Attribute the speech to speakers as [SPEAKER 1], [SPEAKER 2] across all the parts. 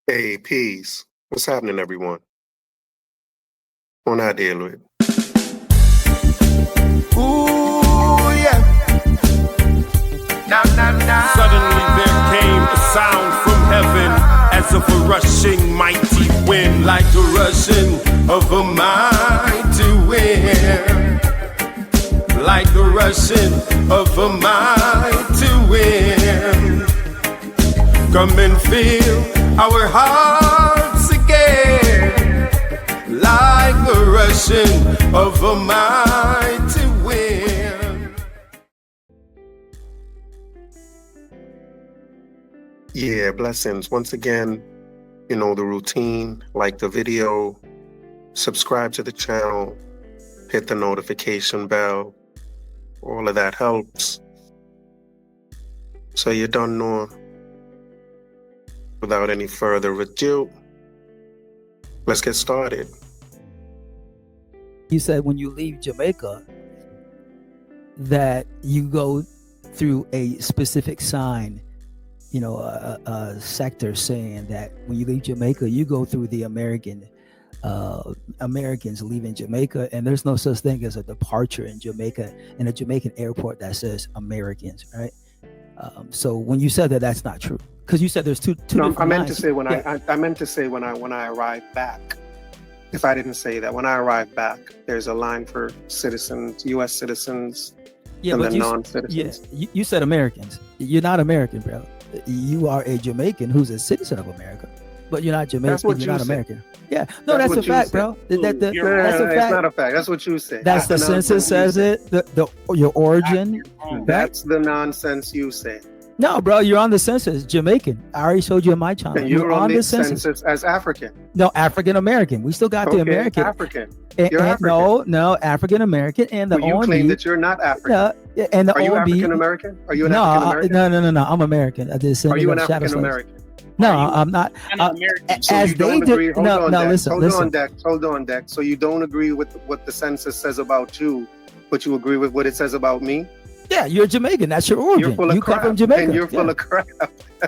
[SPEAKER 1] Hey, peace. What's happening, everyone? On I deal with.
[SPEAKER 2] Ooh, yeah. Nah, nah, nah.
[SPEAKER 3] Suddenly there came a sound from heaven, as of a rushing mighty wind, like the rushing of a mighty wind, like the rushing of a mighty wind. Come and fill our hearts again, like the rushing of a mighty wind.
[SPEAKER 1] Yeah, blessings. Once again, you know the routine. Like the video, subscribe to the channel, hit the notification bell. All of that helps. So you don't know. Without any further ado, let's get started.
[SPEAKER 4] You said when you leave Jamaica that you go through a specific sign, you know, a sector saying that when you leave Jamaica, you go through the Americans leaving Jamaica, and there's no such thing as a departure in Jamaica, in a Jamaican airport that says Americans, right? So when you said that, that's not true, because you said there's two
[SPEAKER 1] No,
[SPEAKER 4] different
[SPEAKER 1] I meant
[SPEAKER 4] lines.
[SPEAKER 1] to say I meant to say when I arrived back. If I didn't say that, when I arrived back, there's a line for citizens, U.S. citizens,
[SPEAKER 4] Yeah,
[SPEAKER 1] and
[SPEAKER 4] but
[SPEAKER 1] then
[SPEAKER 4] you,
[SPEAKER 1] non-citizens.
[SPEAKER 4] you said Americans. You're not American, bro. You are a Jamaican who's a citizen of America, but you're not Jamaican.
[SPEAKER 1] That's what
[SPEAKER 4] You're
[SPEAKER 1] you
[SPEAKER 4] not
[SPEAKER 1] said.
[SPEAKER 4] American. Yeah, no, that's
[SPEAKER 1] what
[SPEAKER 4] a
[SPEAKER 1] you
[SPEAKER 4] fact,
[SPEAKER 1] said.
[SPEAKER 4] bro. That's a
[SPEAKER 1] It's
[SPEAKER 4] fact.
[SPEAKER 1] not a fact. That's what you say.
[SPEAKER 4] That's the census says it. Your origin. Right?
[SPEAKER 1] That's the nonsense you say.
[SPEAKER 4] No, bro, you're on the census, Jamaican. I already showed you in my channel.
[SPEAKER 1] And you're on the census as African.
[SPEAKER 4] No, African American. We still got the American.
[SPEAKER 1] African.
[SPEAKER 4] And,
[SPEAKER 1] You're African.
[SPEAKER 4] No, African American, and the
[SPEAKER 1] But you
[SPEAKER 4] OMB.
[SPEAKER 1] claim that you're not African.
[SPEAKER 4] Yeah, and the
[SPEAKER 1] Are you
[SPEAKER 4] OMB.
[SPEAKER 1] African American? Are you an African American?
[SPEAKER 4] No. I'm American.
[SPEAKER 1] Are you an African American?
[SPEAKER 4] No, I'm not.
[SPEAKER 1] So
[SPEAKER 4] As
[SPEAKER 1] you
[SPEAKER 4] they
[SPEAKER 1] don't agree.
[SPEAKER 4] did.
[SPEAKER 1] Hold
[SPEAKER 4] No,
[SPEAKER 1] on,
[SPEAKER 4] no.
[SPEAKER 1] Dex.
[SPEAKER 4] Listen.
[SPEAKER 1] Hold on, Dex. So you don't agree with what the census says about you, but you agree with what it says about me?
[SPEAKER 4] Yeah, you're Jamaican. That's your origin.
[SPEAKER 1] You're full of
[SPEAKER 4] you
[SPEAKER 1] crap.
[SPEAKER 4] come from Jamaica.
[SPEAKER 1] And you're full of crap.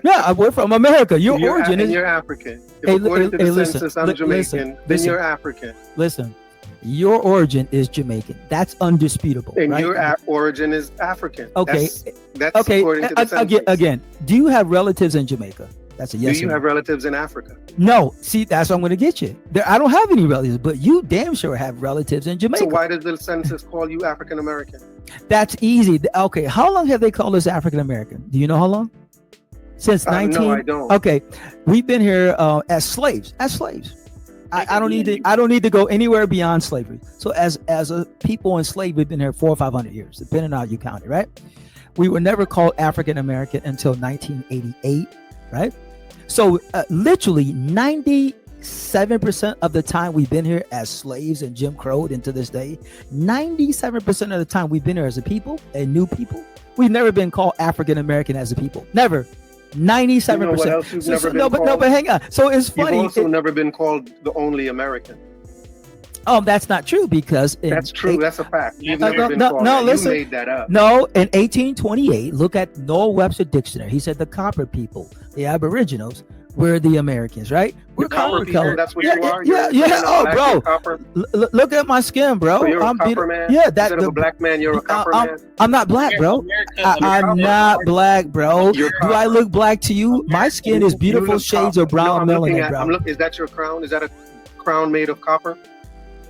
[SPEAKER 4] Yeah, we're from America. Your origin is.
[SPEAKER 1] You're African. If
[SPEAKER 4] Hey,
[SPEAKER 1] according to the
[SPEAKER 4] listen,
[SPEAKER 1] census, I'm Jamaican, then you're African.
[SPEAKER 4] Listen, your origin is Jamaican. That's undisputable.
[SPEAKER 1] And
[SPEAKER 4] right?
[SPEAKER 1] your origin is African.
[SPEAKER 4] Okay.
[SPEAKER 1] That's
[SPEAKER 4] Okay.
[SPEAKER 1] according to the census.
[SPEAKER 4] Again, do you have relatives in Jamaica? That's a yes.
[SPEAKER 1] Do you have relatives in Africa?
[SPEAKER 4] No. See, that's what I'm going to get you. I don't have any relatives, but you damn sure have relatives in Jamaica.
[SPEAKER 1] So why does the census call you African American?
[SPEAKER 4] That's easy. Okay, how long have they called us African American? Do you know how long? Since 19.
[SPEAKER 1] No, I don't.
[SPEAKER 4] Okay, we've been here as slaves. I don't need to go anywhere beyond slavery. So as a people enslaved, we've been here 400 or 500 years, depending on how you count it, right? We were never called African American until 1988, right? So literally 97% of the time we've been here as slaves and Jim Crow, and to this day, 97% of the time we've been here as a people and new people. We've never been called African American as a people. Never. 97%.
[SPEAKER 1] You know what else you've never been called?
[SPEAKER 4] No, but hang on. So it's funny.
[SPEAKER 1] You've also never been called the only American.
[SPEAKER 4] That's not true, because
[SPEAKER 1] that's true. That's a fact. You've never been called that.
[SPEAKER 4] Listen,
[SPEAKER 1] you made that up.
[SPEAKER 4] No, in 1828, look at Noel Webster Dictionary. He said the copper people, the Aboriginals, were the Americans, right? We're
[SPEAKER 1] copper people.
[SPEAKER 4] colored.
[SPEAKER 1] That's what you are.
[SPEAKER 4] Yeah. Oh, bro. Look at my skin, bro.
[SPEAKER 1] So you're a copper man.
[SPEAKER 4] Yeah,
[SPEAKER 1] instead of a black man, you're a copper man.
[SPEAKER 4] I'm not black, bro. I'm not black, bro. Do I look black to you? My skin is beautiful shades of brown melanin, bro.
[SPEAKER 1] Is that your crown? Is that a crown made of copper?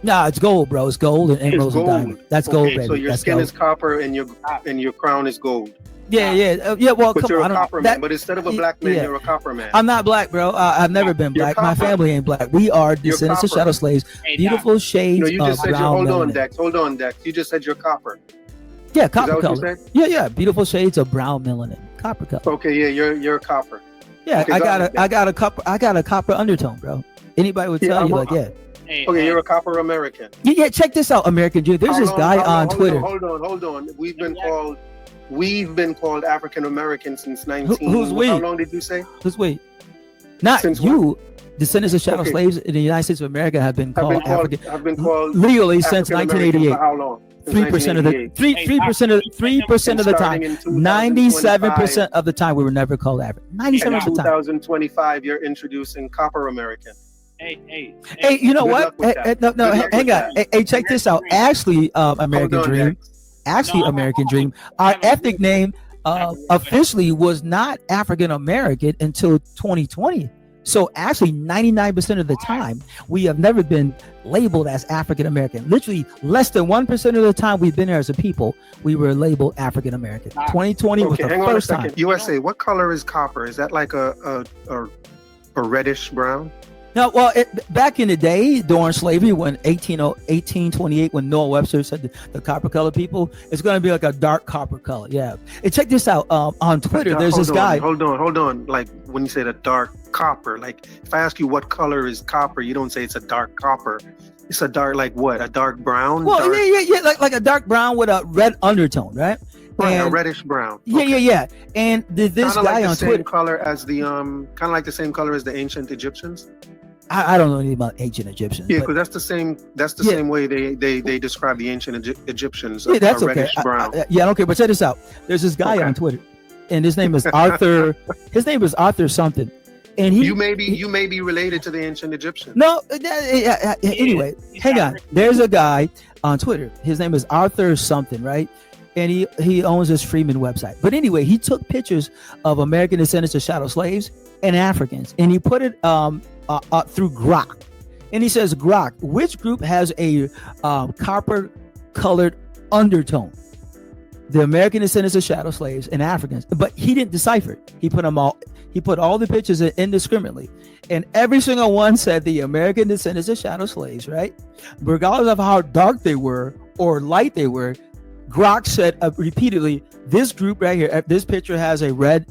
[SPEAKER 4] No, it's gold, bro. It's gold and emeralds and diamonds. That's gold, baby.
[SPEAKER 1] So your skin is copper and your crown is gold.
[SPEAKER 4] Yeah. Well,
[SPEAKER 1] but
[SPEAKER 4] come
[SPEAKER 1] you're
[SPEAKER 4] on.
[SPEAKER 1] a copper man. But instead of a black man, you're a copper man.
[SPEAKER 4] I'm not black, bro. I've never been black. My family ain't black. We are descendants of shadow slaves. Beautiful shades of brown. No, you just said
[SPEAKER 1] hold on, Dex. You just said you're copper.
[SPEAKER 4] Yeah, copper color. Yeah. Beautiful shades of brown melanin, copper color.
[SPEAKER 1] Okay, yeah, you're a copper.
[SPEAKER 4] Yeah, okay, I got a copper undertone, bro. Anybody would tell you, yeah.
[SPEAKER 1] Okay, you're a copper American.
[SPEAKER 4] Yeah, check this out, American Jew. There's this guy on Twitter.
[SPEAKER 1] Hold on. We've been called African American since 19.
[SPEAKER 4] Who's we?
[SPEAKER 1] How long did you say?
[SPEAKER 4] Who's we? Not
[SPEAKER 1] since
[SPEAKER 4] you. Descendants of chattel
[SPEAKER 1] Okay.
[SPEAKER 4] slaves in the United States of America have been called African
[SPEAKER 1] Have been called
[SPEAKER 4] legally since
[SPEAKER 1] African American
[SPEAKER 4] 1988.
[SPEAKER 1] for how long? Since
[SPEAKER 4] 3% of the
[SPEAKER 1] 1988.
[SPEAKER 4] 3% of the
[SPEAKER 1] Starting
[SPEAKER 4] time.
[SPEAKER 1] in 2025,
[SPEAKER 4] 97% of the time we were never called African. 97%
[SPEAKER 1] in
[SPEAKER 4] of the time.
[SPEAKER 1] 2025, you're introducing Copper American.
[SPEAKER 5] Hey,
[SPEAKER 4] Hey, you know
[SPEAKER 1] Good
[SPEAKER 4] what?
[SPEAKER 1] luck with that.
[SPEAKER 4] No,
[SPEAKER 1] Good luck
[SPEAKER 4] hang
[SPEAKER 1] with
[SPEAKER 4] on.
[SPEAKER 1] that.
[SPEAKER 4] Hey, check this out. Actually, American
[SPEAKER 1] Hold on,
[SPEAKER 4] Dream.
[SPEAKER 1] Jax.
[SPEAKER 4] Actually,
[SPEAKER 5] No,
[SPEAKER 4] American Dream. Our ethnic name officially was not African American until 2020. So actually 99% of the time we have never been labeled as African American. Literally less than 1% of the time we've been here as a people, we were labeled African American. 2020 was
[SPEAKER 1] Okay,
[SPEAKER 4] the
[SPEAKER 1] hang on a
[SPEAKER 4] first
[SPEAKER 1] second.
[SPEAKER 4] time.
[SPEAKER 1] USA, what color is copper? Is that like a reddish brown?
[SPEAKER 4] Now, well, back in the day during slavery, when 1828, when Noah Webster said the copper color people, it's going to be like a dark copper color. Yeah. And check this out. On Twitter, there's this guy.
[SPEAKER 1] Hold on. Like when you say the dark copper, like if I ask you what color is copper, you don't say it's a dark copper. It's a dark, like what? A dark brown?
[SPEAKER 4] Well,
[SPEAKER 1] dark,
[SPEAKER 4] yeah, like a dark brown with a red undertone, right?
[SPEAKER 1] right, a
[SPEAKER 4] And-
[SPEAKER 1] reddish brown.
[SPEAKER 4] Yeah. And this
[SPEAKER 1] Kind of
[SPEAKER 4] guy
[SPEAKER 1] like the
[SPEAKER 4] on
[SPEAKER 1] same
[SPEAKER 4] Twitter,
[SPEAKER 1] color as the kind of like the same color as the ancient Egyptians.
[SPEAKER 4] I don't know anything about ancient Egyptians.
[SPEAKER 1] Yeah,
[SPEAKER 4] but-
[SPEAKER 1] because that's the same. That's the
[SPEAKER 4] Yeah.
[SPEAKER 1] same way they describe the ancient Egyptians.
[SPEAKER 4] Yeah, that's
[SPEAKER 1] a
[SPEAKER 4] okay.
[SPEAKER 1] reddish brown.
[SPEAKER 4] Yeah, I don't care. But check this out. There's this guy
[SPEAKER 1] Okay.
[SPEAKER 4] on Twitter, and his name is Arthur. His name is Arthur something, and he.
[SPEAKER 1] You may be related to the ancient Egyptians.
[SPEAKER 4] No. Anyway, hang on. There's a guy on Twitter. His name is Arthur something, right? And he owns this Freeman website. But anyway, he took pictures of American descendants of chattel slaves and Africans, and he put it through Grok. And he says, Grok, which group has a copper colored undertone? The American descendants of chattel slaves and Africans. But he didn't decipher it. He put all the pictures indiscriminately. And every single one said the American descendants of chattel slaves, right? Regardless of how dark they were or light they were, Grok said repeatedly, this group right here, this picture has a red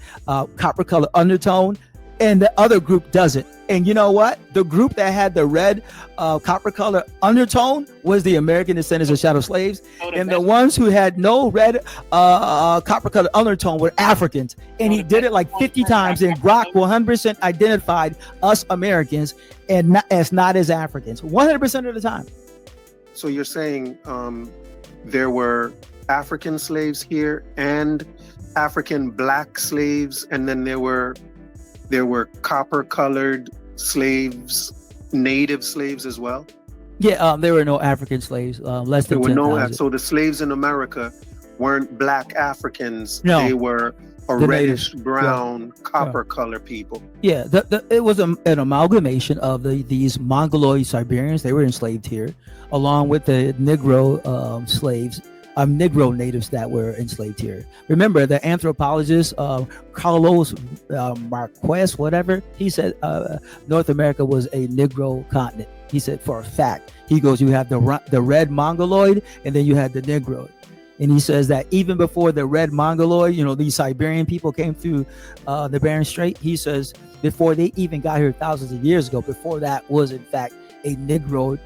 [SPEAKER 4] copper color undertone, and the other group doesn't. And you know what? The group that had the red copper color undertone was the American descendants of chattel slaves, and the ones who had no red copper color undertone were Africans. And he did it like 50 times, and Grok 100% identified us Americans and not as Africans 100% of the time.
[SPEAKER 1] So you're saying there were African slaves here and African black slaves, and then there were copper-colored slaves, native slaves as well.
[SPEAKER 4] Yeah, there were no African slaves. Less
[SPEAKER 1] There
[SPEAKER 4] than
[SPEAKER 1] were
[SPEAKER 4] 10,000.
[SPEAKER 1] so the slaves in America weren't black Africans.
[SPEAKER 4] No.
[SPEAKER 1] They were a
[SPEAKER 4] The
[SPEAKER 1] reddish
[SPEAKER 4] natives.
[SPEAKER 1] brown, copper-colored people.
[SPEAKER 4] Yeah, it was an amalgamation of these Mongoloid Siberians. They were enslaved here, along with the Negro slaves, Negro natives that were enslaved here. Remember, the anthropologist Carlos Marquez, whatever, he said North America was a Negro continent. He said for a fact. He goes, you have the red Mongoloid, and then you had the Negroid. And he says that even before the red Mongoloid, these Siberian people came through the Bering Strait, he says before they even got here thousands of years ago, before that was in fact a Negro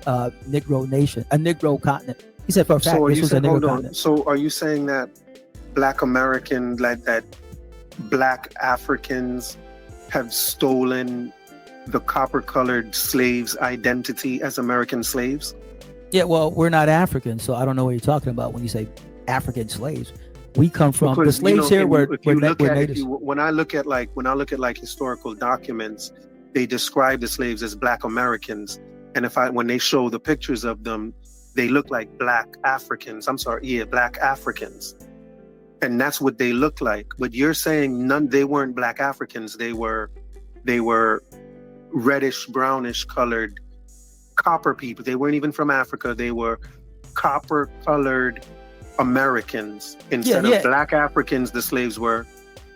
[SPEAKER 4] nation, a Negro continent. He said for a fact this was a Negro continent.
[SPEAKER 1] So are you saying that Black American, like that Black Africans have stolen the copper-colored slaves' identity as American slaves?
[SPEAKER 4] Yeah, well, we're not African, so I don't know what you're talking about when you say African slaves. We come from
[SPEAKER 1] Because,
[SPEAKER 4] the slaves here were natives.
[SPEAKER 1] When I look at historical documents, they describe the slaves as Black Americans, and when they show the pictures of them, they look like Black Africans. Black Africans, and that's what they look like. But you're saying they weren't Black Africans. They were reddish, brownish colored copper people. They weren't even from Africa. They were copper colored Americans. Instead of Black Africans, the slaves were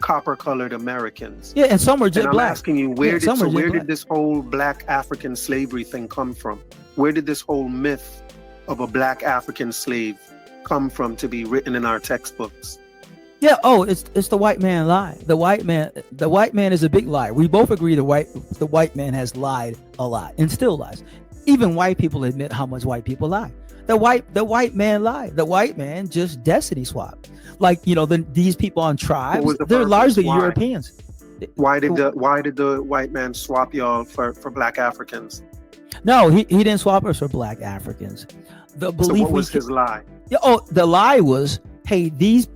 [SPEAKER 1] copper colored Americans.
[SPEAKER 4] Yeah, and some were jet
[SPEAKER 1] and I'm
[SPEAKER 4] black.
[SPEAKER 1] asking you, where did this whole Black African slavery thing come from? Where did this whole myth of a Black African slave come from to be written in our textbooks?
[SPEAKER 4] Yeah, it's the white man lie. The white man is a big liar. We both agree the white man has lied a lot and still lies. Even white people admit how much white people lie. The white man lied. The white man just destiny swapped. Like, these people on tribes, they're largely Europeans.
[SPEAKER 1] Why did the white man swap y'all for black Africans?
[SPEAKER 4] No, he didn't swap us for black Africans. The belief
[SPEAKER 1] So what was his lie?
[SPEAKER 4] The lie was, hey, these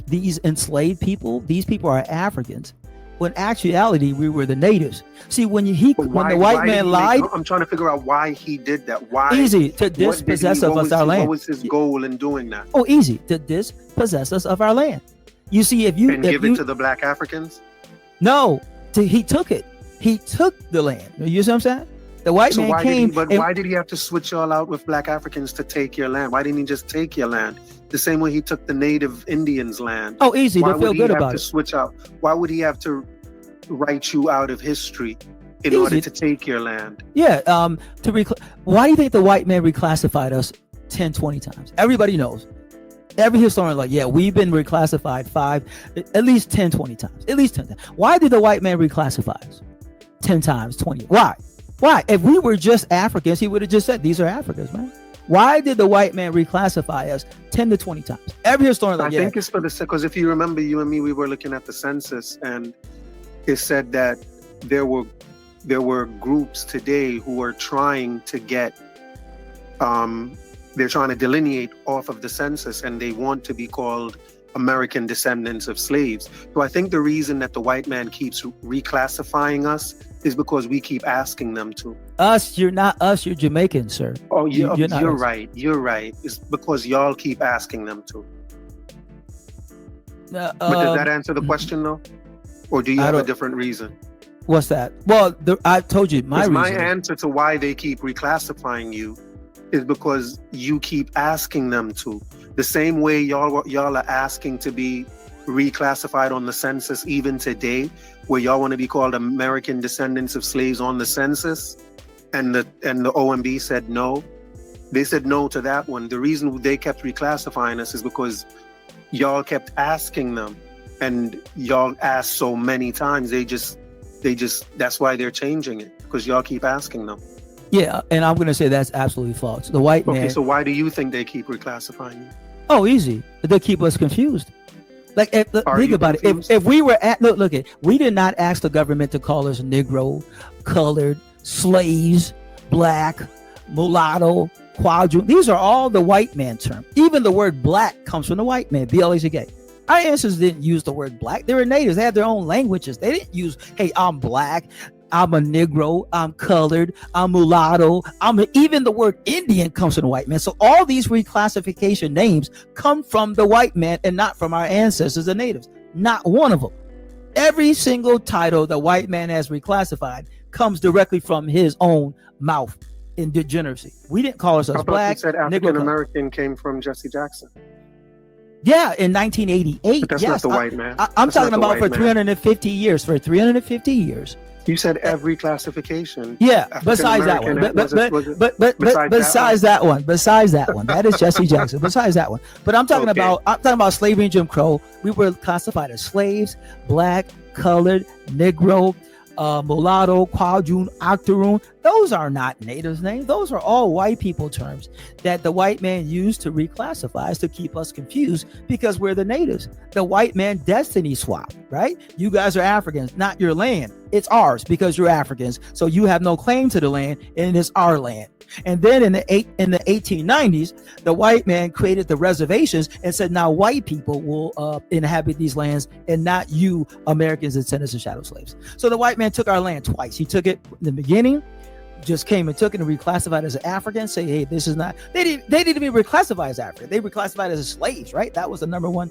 [SPEAKER 4] enslaved people, these people are Africans. When in actuality, we were the natives. See, when the white man lied,
[SPEAKER 1] I'm trying to figure out why he did that. Why?
[SPEAKER 4] Easy, to dispossess of us our land.
[SPEAKER 1] What was his goal in doing that?
[SPEAKER 4] Oh, easy, to dispossess us of our land. You see, if you
[SPEAKER 1] give it to the black Africans.
[SPEAKER 4] No, he took it. He took the land. You see what I'm saying? The white man came.
[SPEAKER 1] Why did he have to switch y'all out with black Africans to take your land? Why didn't he just take your land? The same way he took the native Indians' land.
[SPEAKER 4] Oh, easy. They feel good about it. Why would he have to
[SPEAKER 1] switch out? Why would he have to write you out of history in order to take your land?
[SPEAKER 4] Yeah. Why do you think the white man reclassified us 10, 20 times? Everybody knows. Every historian like, yeah, we've been reclassified at least 10, 20 times. At least 10 times. Why did the white man reclassify us 10 times, 20? Why? If we were just Africans, he would have just said, these are Africans, man. Why did the white man reclassify us 10 to 20 times? Every historian like,
[SPEAKER 1] I think it's because if you remember, you and me, we were looking at the census, and it said that there were groups today who are trying to get, they're trying to delineate off of the census, and they want to be called American descendants of slaves. So I think the reason that the white man keeps reclassifying us is because we keep asking them to.
[SPEAKER 4] Us, you're not us, you're Jamaican, sir.
[SPEAKER 1] Oh, you're right. You're right. It's because y'all keep asking them to. But does that answer the question though? Or do you have a different reason?
[SPEAKER 4] What's that? Well, I told you my reason.
[SPEAKER 1] My answer to why they keep reclassifying you is because you keep asking them to. The same way y'all are asking to be reclassified on the census even today, where y'all want to be called American descendants of slaves on the census, and the OMB said no. They said no to that one. The reason they kept reclassifying us is because y'all kept asking them, and y'all asked so many times. They just that's why they're changing it, because y'all keep asking them.
[SPEAKER 4] Yeah, and I'm going to say that's absolutely false. The white man.
[SPEAKER 1] Okay, so why do you think they keep reclassifying you?
[SPEAKER 4] Oh, easy. They keep us confused. Like, think about it. If we were we did not ask the government to call us Negro, colored, slaves, black, mulatto, quadroon. These are all the white man terms. Even the word black comes from the white man, B-L-A-C-K. Our ancestors didn't use the word black. They were natives. They had their own languages. They didn't use, hey, I'm black, I'm a Negro, I'm colored, I'm mulatto. Even the word Indian comes from the white man. So all these reclassification names come from the white man and not from our ancestors, the natives. Not one of them. Every single title the white man has reclassified comes directly from his own mouth in degeneracy. We didn't call ourselves black.
[SPEAKER 1] You said African American came from Jesse Jackson.
[SPEAKER 4] Yeah, in 1988.
[SPEAKER 1] But that's not the white man.
[SPEAKER 4] I'm talking about for 350 years. For 350 years.
[SPEAKER 1] You said every classification.
[SPEAKER 4] Yeah, besides that one. Besides that one. That is Jesse Jackson. Besides that one. But I'm talking about slavery and Jim Crow. We were classified as slaves, black, colored, Negro, mulatto, quadroon, octoroon. Those are not natives' names. Those are all white people terms that the white man used to reclassify us to keep us confused because we're the natives. The white man destiny swap, right? You guys are Africans, not your land. It's ours because you're Africans. So you have no claim to the land, and it's our land. And then in the 1890s, the white man created the reservations and said, now white people will inhabit these lands and not you Americans and descendants of shadow slaves. So the white man took our land twice. He took it in the beginning, just came and took it and reclassified as an African, say, hey, this is not, they didn't even reclassify as African. They reclassified as slaves, right? That was the number one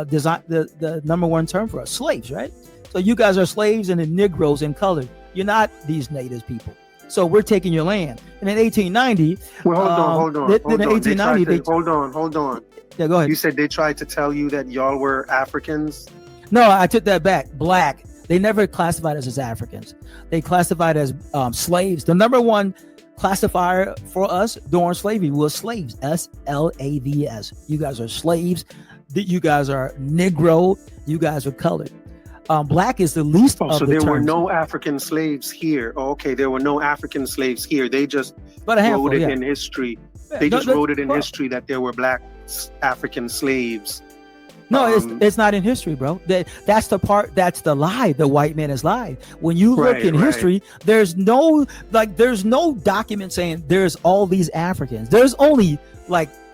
[SPEAKER 4] design, the number one term for us, slaves, right? So you guys are slaves and the Negroes in color. You're not these native people. So we're taking your land. And in 1890,
[SPEAKER 1] well, hold on. Hold on.
[SPEAKER 4] Yeah, go ahead.
[SPEAKER 1] You said they tried to tell you that y'all were Africans?
[SPEAKER 4] No, I took that back. Black. They never classified us as Africans. They classified as slaves. The number one classifier for us during slavery was slaves. S-L-A-V-S. You guys are slaves. You guys are Negro. You guys are colored. Black is the least of the
[SPEAKER 1] so there
[SPEAKER 4] terms.
[SPEAKER 1] were no African slaves here. Oh, okay, there were no African slaves here. They just wrote it in history. They just wrote it in history that there were black African slaves.
[SPEAKER 4] No, it's not in history, bro. That's the part. That's the lie. The white man has lied. When you look in history, there's no document saying there's all these Africans. There's only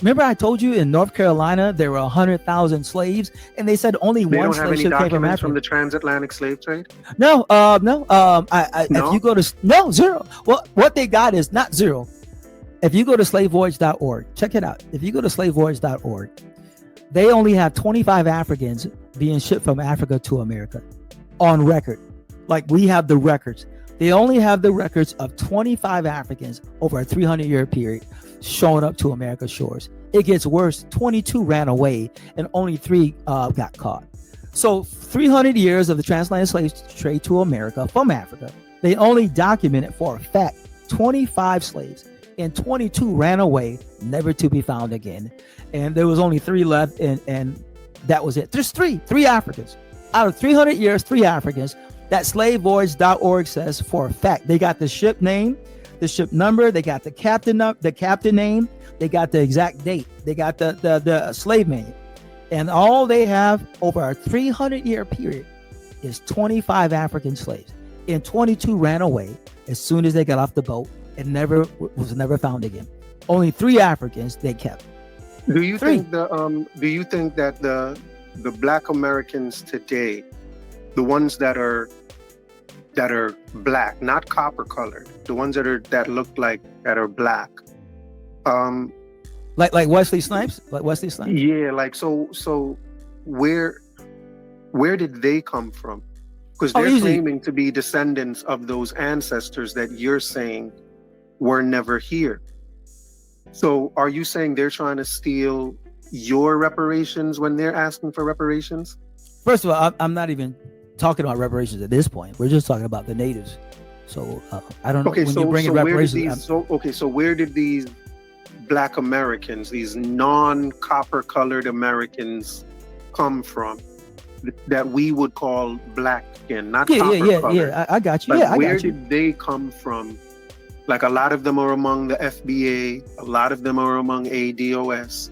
[SPEAKER 4] remember I told you in North Carolina there were 100,000 slaves, and they said only one slave ship came from Africa.
[SPEAKER 1] From the transatlantic slave trade?
[SPEAKER 4] No. If you go to zero. Well, what they got is not zero. If you go to slavevoyage.org, check it out. If you go to slavevoyage.org, they only have 25 Africans being shipped from Africa to America on record. We have the records. They only have the records of 25 Africans over a 300-year period showing up to America's shores. It gets worse. 22 ran away and only 3 got caught. So 300 years of the transatlantic slave trade to America from Africa, they only documented for a fact 25 slaves, and 22 ran away, never to be found again. And there was only 3 left, and that was it. There's 3 Africans. Out of 300 years, 3 Africans. That slavevoyage.org says for a fact. They got the ship name, the ship number, they got the captain name, they got the exact date, they got the slave name. And all they have over a 300-year period is 25 African slaves. And 22 ran away as soon as they got off the boat and was never found again. Only 3 Africans they kept.
[SPEAKER 1] Do you think that the Black Americans today, the ones that are black, not copper colored, the ones that are black,
[SPEAKER 4] like Wesley Snipes,
[SPEAKER 1] yeah, so where did they come from? Because they're claiming to be descendants of those ancestors that you're saying were never here. So are you saying they're trying to steal your reparations when they're asking for reparations?
[SPEAKER 4] First of all, I'm not even talking about reparations at this point. We're just talking about the natives. So I don't know when you bring in reparations.
[SPEAKER 1] So where did these Black Americans, these non-copper colored Americans come from that we would call black skin, not copper colored?
[SPEAKER 4] Yeah, I got you.
[SPEAKER 1] Where did they come from? A lot of them are among the FBA, a lot of them are among ADOS.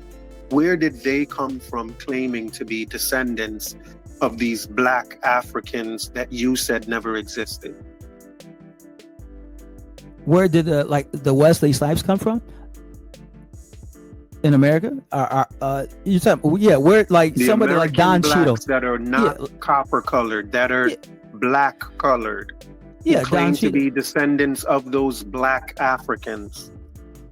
[SPEAKER 1] Where did they come from claiming to be descendants of these black Africans that you said never existed?
[SPEAKER 4] Where did the Wesley Snipes come from? In America? You said, where the somebody American like Don Cheadle
[SPEAKER 1] that are not copper colored, that are black colored.
[SPEAKER 4] Yeah,
[SPEAKER 1] claim to be descendants of those black Africans.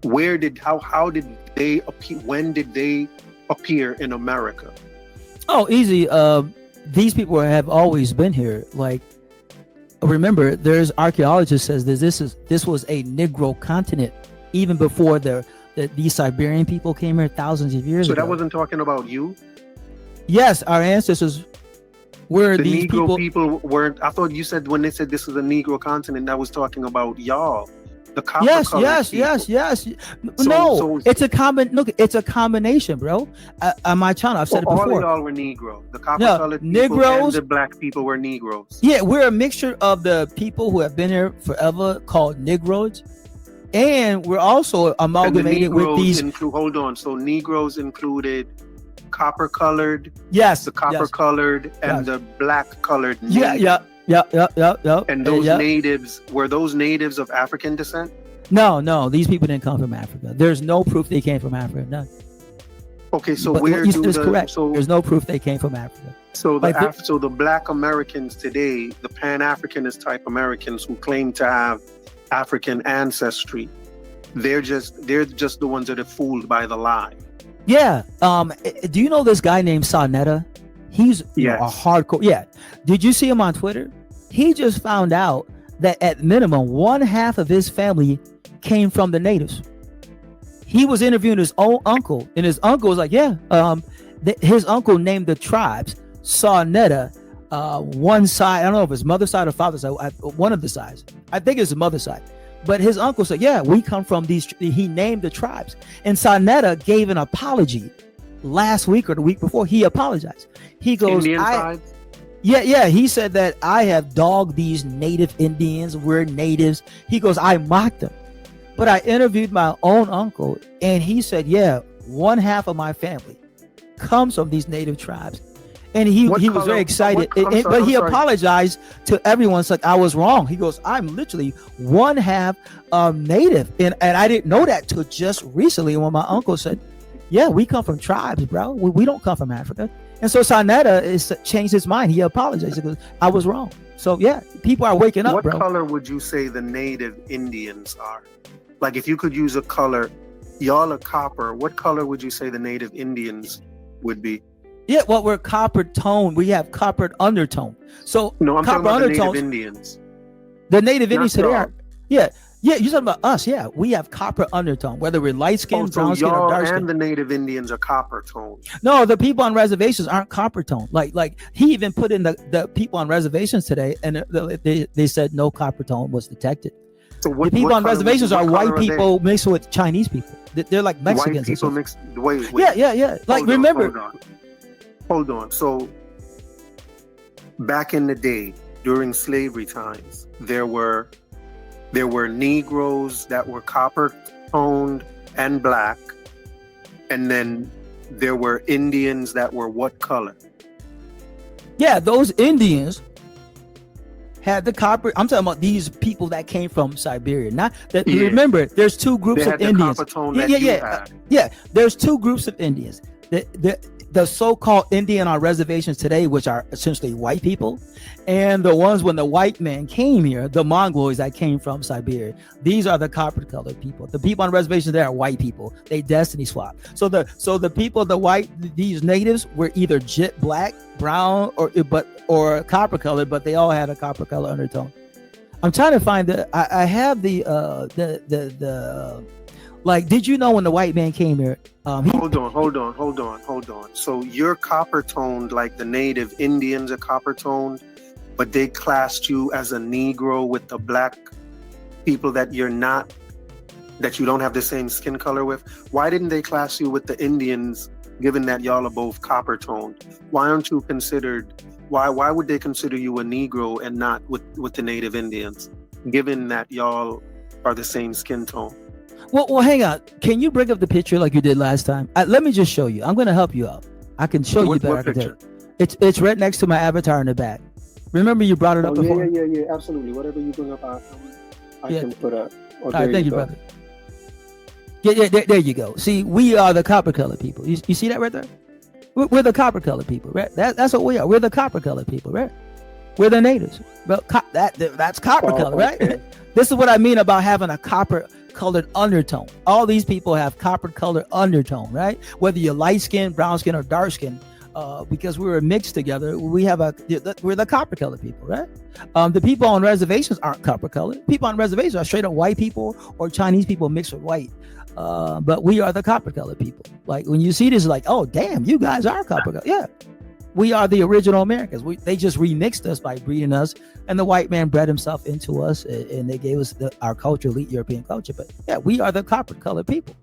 [SPEAKER 1] How did they appear? When did they appear in America?
[SPEAKER 4] Oh, easy. These people have always been here. Remember, there's archaeologists says that this was a Negro continent even before these Siberian people came here thousands of years ago.
[SPEAKER 1] So that wasn't talking about you?
[SPEAKER 4] Yes, our ancestors were these
[SPEAKER 1] Negro people weren't. I thought you said when they said this is a Negro continent, that was talking about y'all. The copper
[SPEAKER 4] yes.
[SPEAKER 1] So
[SPEAKER 4] it's a combination, bro. On my channel, I've said it before.
[SPEAKER 1] All of y'all were Negro. The copper colored people
[SPEAKER 4] Negroes,
[SPEAKER 1] and the black people were Negroes.
[SPEAKER 4] Yeah, we're a mixture of the people who have been here forever, called Negroes, and we're also amalgamated with these.
[SPEAKER 1] Hold on. So Negroes included copper colored.
[SPEAKER 4] Yes.
[SPEAKER 1] The copper colored and the black colored. Natives.
[SPEAKER 4] Yeah.
[SPEAKER 1] And those natives, were those natives of African descent?
[SPEAKER 4] No. These people didn't come from Africa. There's no proof they came from Africa. None.
[SPEAKER 1] Okay, so
[SPEAKER 4] there's no proof they came from Africa.
[SPEAKER 1] So the Black Americans today, the Pan-Africanist type Americans who claim to have African ancestry, they're just the ones that are fooled by the lie.
[SPEAKER 4] Yeah. Do you know this guy named Sonetta? He's a hardcore. Yeah. Did you see him on Twitter? He just found out that at minimum 1/2 of his family came from the natives. He was interviewing his own uncle, and his uncle was like, his uncle named the tribes Sonetta, one side. I don't know if it's mother's side or father's side, one of the sides. I think it's the mother's side. But his uncle said, we come from these. He named the tribes. And Sonetta gave an apology last week or the week before. He apologized. He goes, he said that I have dogged these native Indians. We're natives. He goes, I mocked them. But I interviewed my own uncle, and he said, 1/2 of my family comes from these native tribes. And he was
[SPEAKER 1] color-
[SPEAKER 4] very excited,
[SPEAKER 1] I'm sorry,
[SPEAKER 4] but he
[SPEAKER 1] I'm sorry.
[SPEAKER 4] apologized to everyone. It's like, I was wrong. He goes, I'm literally one half native, and I didn't know that till just recently when my uncle said, yeah, we come from tribes, bro. We don't come from Africa. And so Sarnetta is changed his mind. He apologized. He goes, I was wrong. So yeah, people are waking up,
[SPEAKER 1] What
[SPEAKER 4] bro.
[SPEAKER 1] color would you say the native Indians are? Like, if you could use a color, y'all are copper. What color would you say the native Indians would be?
[SPEAKER 4] Yeah, well, we're copper tone. We have copper undertone. So
[SPEAKER 1] No, I'm talking
[SPEAKER 4] copper
[SPEAKER 1] about the native
[SPEAKER 4] undertones.
[SPEAKER 1] Indians.
[SPEAKER 4] The native
[SPEAKER 1] Not
[SPEAKER 4] Indians today
[SPEAKER 1] y'all.
[SPEAKER 4] are, yeah. You're talking about us. Yeah, we have copper undertone, whether we're light skin,
[SPEAKER 1] So
[SPEAKER 4] brown skin, or
[SPEAKER 1] y'all
[SPEAKER 4] dark
[SPEAKER 1] and
[SPEAKER 4] skin.
[SPEAKER 1] the native Indians are copper tone.
[SPEAKER 4] No, the people on reservations aren't copper tone. Like he even put in the people on reservations today, and they said no copper tone was detected.
[SPEAKER 1] So
[SPEAKER 4] The people on reservations are white people mixed with Chinese people. They're like Mexicans.
[SPEAKER 1] White people mixed. Wait.
[SPEAKER 4] Yeah. Like, remember.
[SPEAKER 1] Hold on. So back in the day, during slavery times, there were Negroes that were copper toned and black, and then there were Indians that were what color?
[SPEAKER 4] Yeah, those Indians had the copper. I'm talking about these people that came from Siberia. Not that.
[SPEAKER 1] Yeah.
[SPEAKER 4] Remember, there's two groups
[SPEAKER 1] They
[SPEAKER 4] of
[SPEAKER 1] had the
[SPEAKER 4] Indians.
[SPEAKER 1] copper tone that you had.
[SPEAKER 4] Yeah. There's two groups of Indians. The so-called Indian on reservations today, which are essentially white people, and the ones when the white man came here, the Mongoloids that came from Siberia. These are the copper-colored people. The people on reservations there are white people. They destiny swap. So the people, these natives were either jet black, brown, or copper-colored, but they all had a copper-color undertone. I'm trying to find I have the like, did you know when the white man came here?
[SPEAKER 1] Hold on. So you're copper toned like the native Indians are copper toned, but they classed you as a Negro with the black people that you don't have the same skin color with. Why didn't they class you with the Indians, given that y'all are both copper toned? Why aren't you considered? Why would they consider you a Negro and not with the native Indians, given that y'all are the same skin tone?
[SPEAKER 4] Well, hang on. Can you bring up the picture like you did last time? Let me just show you. I'm going to help you out. I can show you better.
[SPEAKER 1] What picture?
[SPEAKER 4] It's right next to my avatar in the back. Remember you brought it up before?
[SPEAKER 1] Yeah, absolutely. Whatever you bring up, I can put up.
[SPEAKER 4] All right, thank you, brother. Yeah, there you go. See, we are the copper colored people. You see that right there? We're the copper colored people, right? That's what we are. We're the copper colored people, right? We're the natives. Well, that's copper color, right?
[SPEAKER 1] Okay.
[SPEAKER 4] This is what I mean about having a copper colored undertone. All these people have copper colored undertone, right? Whether you're light skin, brown skin, or dark skin, because we were mixed together, we're the copper colored people, right? The people on reservations aren't copper colored. People on reservations are straight up white people or Chinese people mixed with white. But we are the copper colored people. Like, when you see this, like, oh damn, you guys are copper colored. Yeah. We are the original Americans. They just remixed us by breeding us, and the white man bred himself into us, and they gave us our culture, elite European culture. But yeah, we are the copper-colored people.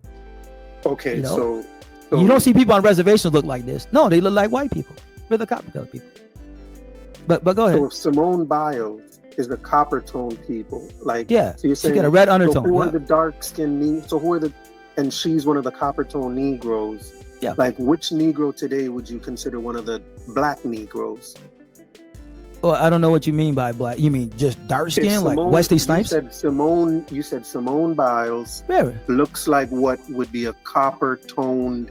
[SPEAKER 1] Okay,
[SPEAKER 4] you know?
[SPEAKER 1] so
[SPEAKER 4] you don't see people on reservations look like this. No, they look like white people. We're the copper-colored people. But go ahead.
[SPEAKER 1] So if Simone Biles is the copper tone people, like,
[SPEAKER 4] yeah,
[SPEAKER 1] so you're saying,
[SPEAKER 4] she got a red undertone.
[SPEAKER 1] So who are the dark skinned? So who are and she's one of the copper tone Negroes.
[SPEAKER 4] Yeah.
[SPEAKER 1] Like, which Negro today would you consider one of the black Negroes?
[SPEAKER 4] Well, I don't know what you mean by black. You mean just dark skin, like Wesley Snipes?
[SPEAKER 1] You said Simone Biles looks like what would be a copper toned.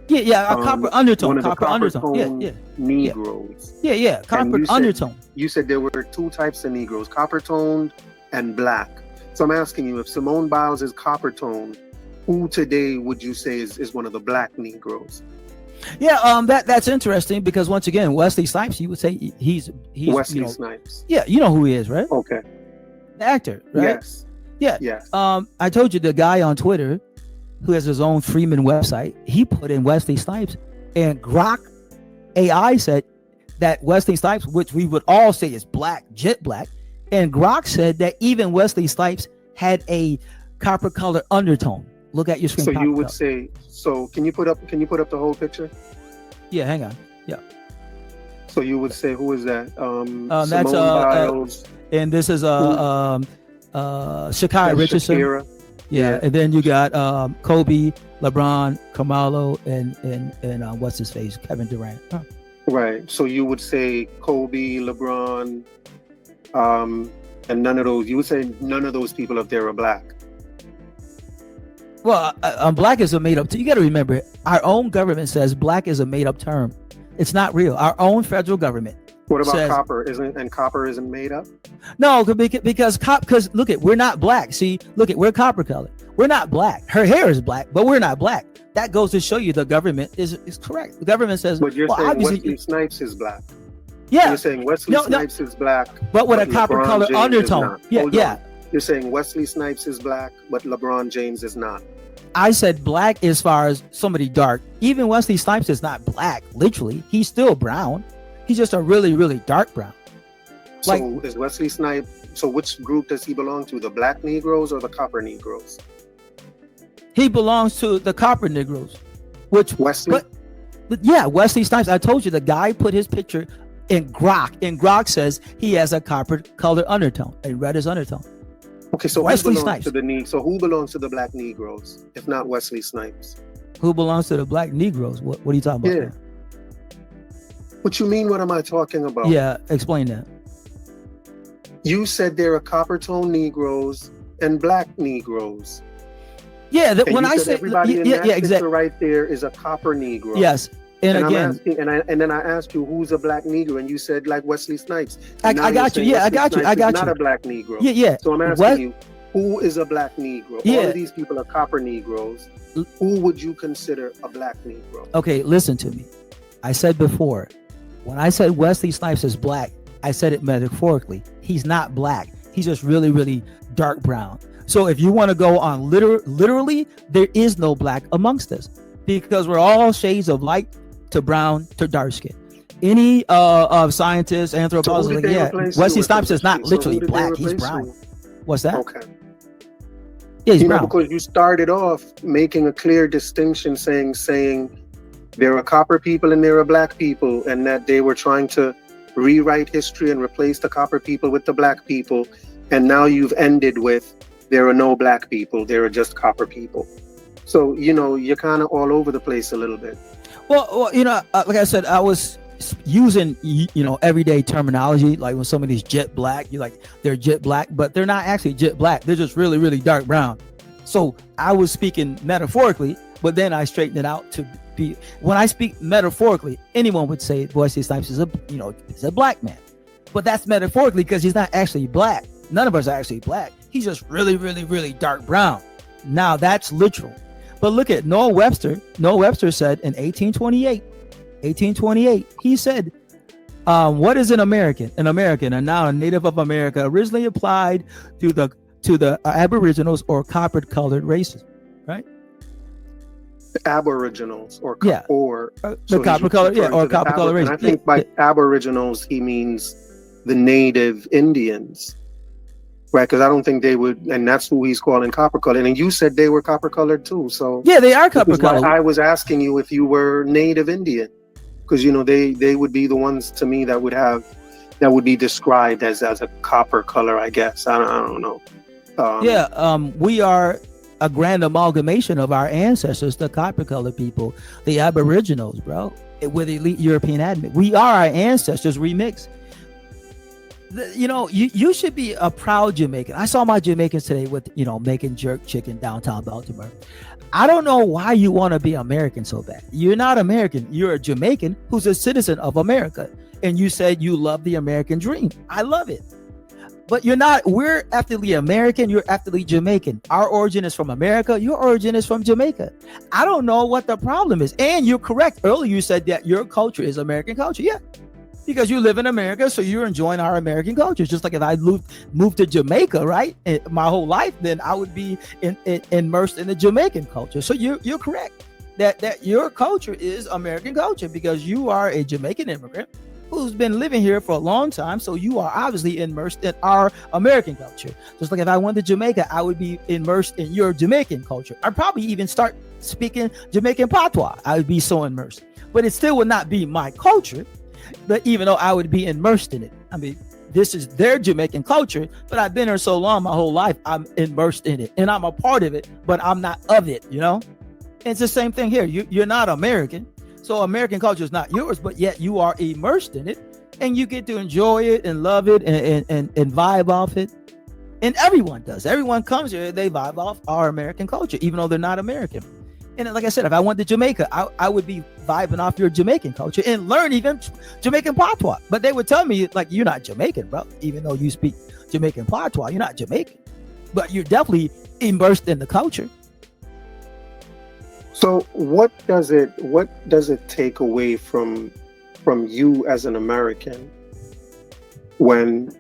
[SPEAKER 4] Yeah, a copper undertone.
[SPEAKER 1] One of
[SPEAKER 4] copper
[SPEAKER 1] the
[SPEAKER 4] undertone. Yeah.
[SPEAKER 1] Negroes.
[SPEAKER 4] Yeah, copper undertone.
[SPEAKER 1] You said there were two types of Negroes, copper toned and black. So I'm asking you, if Simone Biles is copper toned, who today would you say is one of the black Negroes?
[SPEAKER 4] Yeah, that's interesting, because once again, Wesley Snipes, you would say he's
[SPEAKER 1] Wesley Snipes.
[SPEAKER 4] Yeah, you know who he is, right?
[SPEAKER 1] Okay.
[SPEAKER 4] The actor, right?
[SPEAKER 1] Yes.
[SPEAKER 4] Yeah.
[SPEAKER 1] Yes.
[SPEAKER 4] I told you the guy on Twitter who has his own Freeman website, he put in Wesley Snipes, and Grok AI said that Wesley Snipes, which we would all say is black, jet black, and Grok said that even Wesley Snipes had a copper color undertone. Look at your screen.
[SPEAKER 1] So you would say, so can you put up the whole picture?
[SPEAKER 4] Yeah, hang on. Yeah.
[SPEAKER 1] So you would say, who is that?
[SPEAKER 4] That's
[SPEAKER 1] Simone Biles.
[SPEAKER 4] And this is Shakai Richardson.
[SPEAKER 1] Shakira.
[SPEAKER 4] Yeah, and then you got Kobe, LeBron, Carmelo, and what's his face, Kevin Durant. Huh.
[SPEAKER 1] Right. So you would say Kobe, LeBron, and none of those. You would say none of those people up there are black.
[SPEAKER 4] Well, black is a made up. You got to remember, our own government says black is a made up term. It's not real. Our own federal government.
[SPEAKER 1] What about
[SPEAKER 4] says,
[SPEAKER 1] copper? Copper isn't made up?
[SPEAKER 4] No, because look we're not black. See, we're copper colored. We're not black. Her hair is black, but we're not black. That goes to show you the government is correct. The government says,
[SPEAKER 1] but you're saying Wesley Snipes is black.
[SPEAKER 4] Yeah,
[SPEAKER 1] you're saying Wesley Snipes is black,
[SPEAKER 4] but with a copper colored undertone. Yeah.
[SPEAKER 1] You're saying Wesley Snipes is black, but LeBron James is not.
[SPEAKER 4] I said black as far as somebody dark. Even Wesley Snipes is not black. Literally, he's still brown. He's just a really, really dark brown.
[SPEAKER 1] So is Wesley Snipes? So which group does he belong to? The black Negroes or the copper Negroes?
[SPEAKER 4] He belongs to the copper Negroes. Which
[SPEAKER 1] Wesley?
[SPEAKER 4] But yeah, Wesley Snipes. I told you the guy put his picture in Grok, and Grok says he has a copper colored undertone, a reddish undertone.
[SPEAKER 1] Okay, so
[SPEAKER 4] Wesley
[SPEAKER 1] who belongs
[SPEAKER 4] Snipes.
[SPEAKER 1] So who belongs to the black Negroes, if not Wesley Snipes?
[SPEAKER 4] Who belongs to the black Negroes? What are you talking about?
[SPEAKER 1] Yeah. What you mean? What am I talking about?
[SPEAKER 4] Yeah, explain that.
[SPEAKER 1] You said there are copper tone Negroes and black Negroes.
[SPEAKER 4] Yeah, when I say
[SPEAKER 1] everybody in that picture right there is a copper Negro.
[SPEAKER 4] Yes, and again,
[SPEAKER 1] and then I asked you who's a black Negro, and you said like Wesley Snipes.
[SPEAKER 4] I got you. Yeah, I got you.
[SPEAKER 1] Not a black Negro.
[SPEAKER 4] Yeah.
[SPEAKER 1] So I'm asking you, who is a black Negro?
[SPEAKER 4] Yeah.
[SPEAKER 1] All of these people are copper Negroes. Who would you consider a black Negro?
[SPEAKER 4] Okay, listen to me. I said before, when I said Wesley Snipes is black, I said it metaphorically. He's not black. He's just really, really dark brown. So if you want to go on literally, there is no black amongst us because we're all shades of light to brown to dark skin. Any of scientists, anthropologists, Wesley Snipes is not literally black. He's brown. What's that?
[SPEAKER 1] Okay.
[SPEAKER 4] Yeah, he's brown.
[SPEAKER 1] Because you started off making a clear distinction, saying there are copper people and there are black people, and that they were trying to rewrite history and replace the copper people with the black people. And now you've ended with there are no black people, there are just copper people. So, you're kind of all over the place a little bit.
[SPEAKER 4] Well, like I said, I was using, everyday terminology. Like when somebody's jet black, you're like, they're jet black, but they're not actually jet black. They're just really, really dark brown. So I was speaking metaphorically, but then I straightened it out to be, when I speak metaphorically, anyone would say Wesley Snipes is a black man. But that's metaphorically because he's not actually black. None of us are actually black. He's just really, really, really dark brown. Now that's literal. But look at Noah Webster. Noah Webster said in 1828, he said, what is an American? An American, a noun, a native of America, originally applied to the Aboriginals or copper-colored races, right?
[SPEAKER 1] Aboriginals or
[SPEAKER 4] the copper-colored, or copper-colored race.
[SPEAKER 1] And I think by Aboriginals he means the native Indians. Right, because I don't think they would, and that's who he's calling copper colored. And you said they were copper colored too. So
[SPEAKER 4] yeah, they are copper colored.
[SPEAKER 1] I was asking you if you were native Indian, because they would be the ones to me that would be described as a copper color. I guess I don't know.
[SPEAKER 4] We are a grand amalgamation of our ancestors, the copper colored people, the Aboriginals, bro, with elite European admit. We are our ancestors remixed. You should be a proud Jamaican. I saw my Jamaicans today with, making jerk chicken downtown Baltimore. I don't know why you want to be American so bad. You're not American. You're a Jamaican who's a citizen of America. And you said you love the American dream. I love it. But you're not. We're ethnically American. You're ethnically Jamaican. Our origin is from America. Your origin is from Jamaica. I don't know what the problem is. And you're correct. Earlier you said that your culture is American culture. Yeah. Because you live in America, so you're enjoying our American culture. Just like if I moved to Jamaica, right, my whole life, then I would be immersed in the Jamaican culture. So you're correct that your culture is American culture because you are a Jamaican immigrant who's been living here for a long time. So you are obviously immersed in our American culture. Just like if I went to Jamaica, I would be immersed in your Jamaican culture. I'd probably even start speaking Jamaican patois. I would be so immersed, but it still would not be my culture. But even though I would be immersed in it, I mean, this is their Jamaican culture, but I've been here so long, my whole life, I'm immersed in it and I'm a part of it, but I'm not of it, you know? It's the same thing here. You're not American. So American culture is not yours, but yet you are immersed in it and you get to enjoy it and love it and vibe off it. And everyone does. Everyone comes here, they vibe off our American culture, even though they're not American. And like I said, if I went to Jamaica, I would be vibing off your Jamaican culture and learn even Jamaican patois. But they would tell me, like, you're not Jamaican, bro. Even though you speak Jamaican patois, you're not Jamaican. But you're definitely immersed in the culture.
[SPEAKER 1] So what does it take away from you as an American when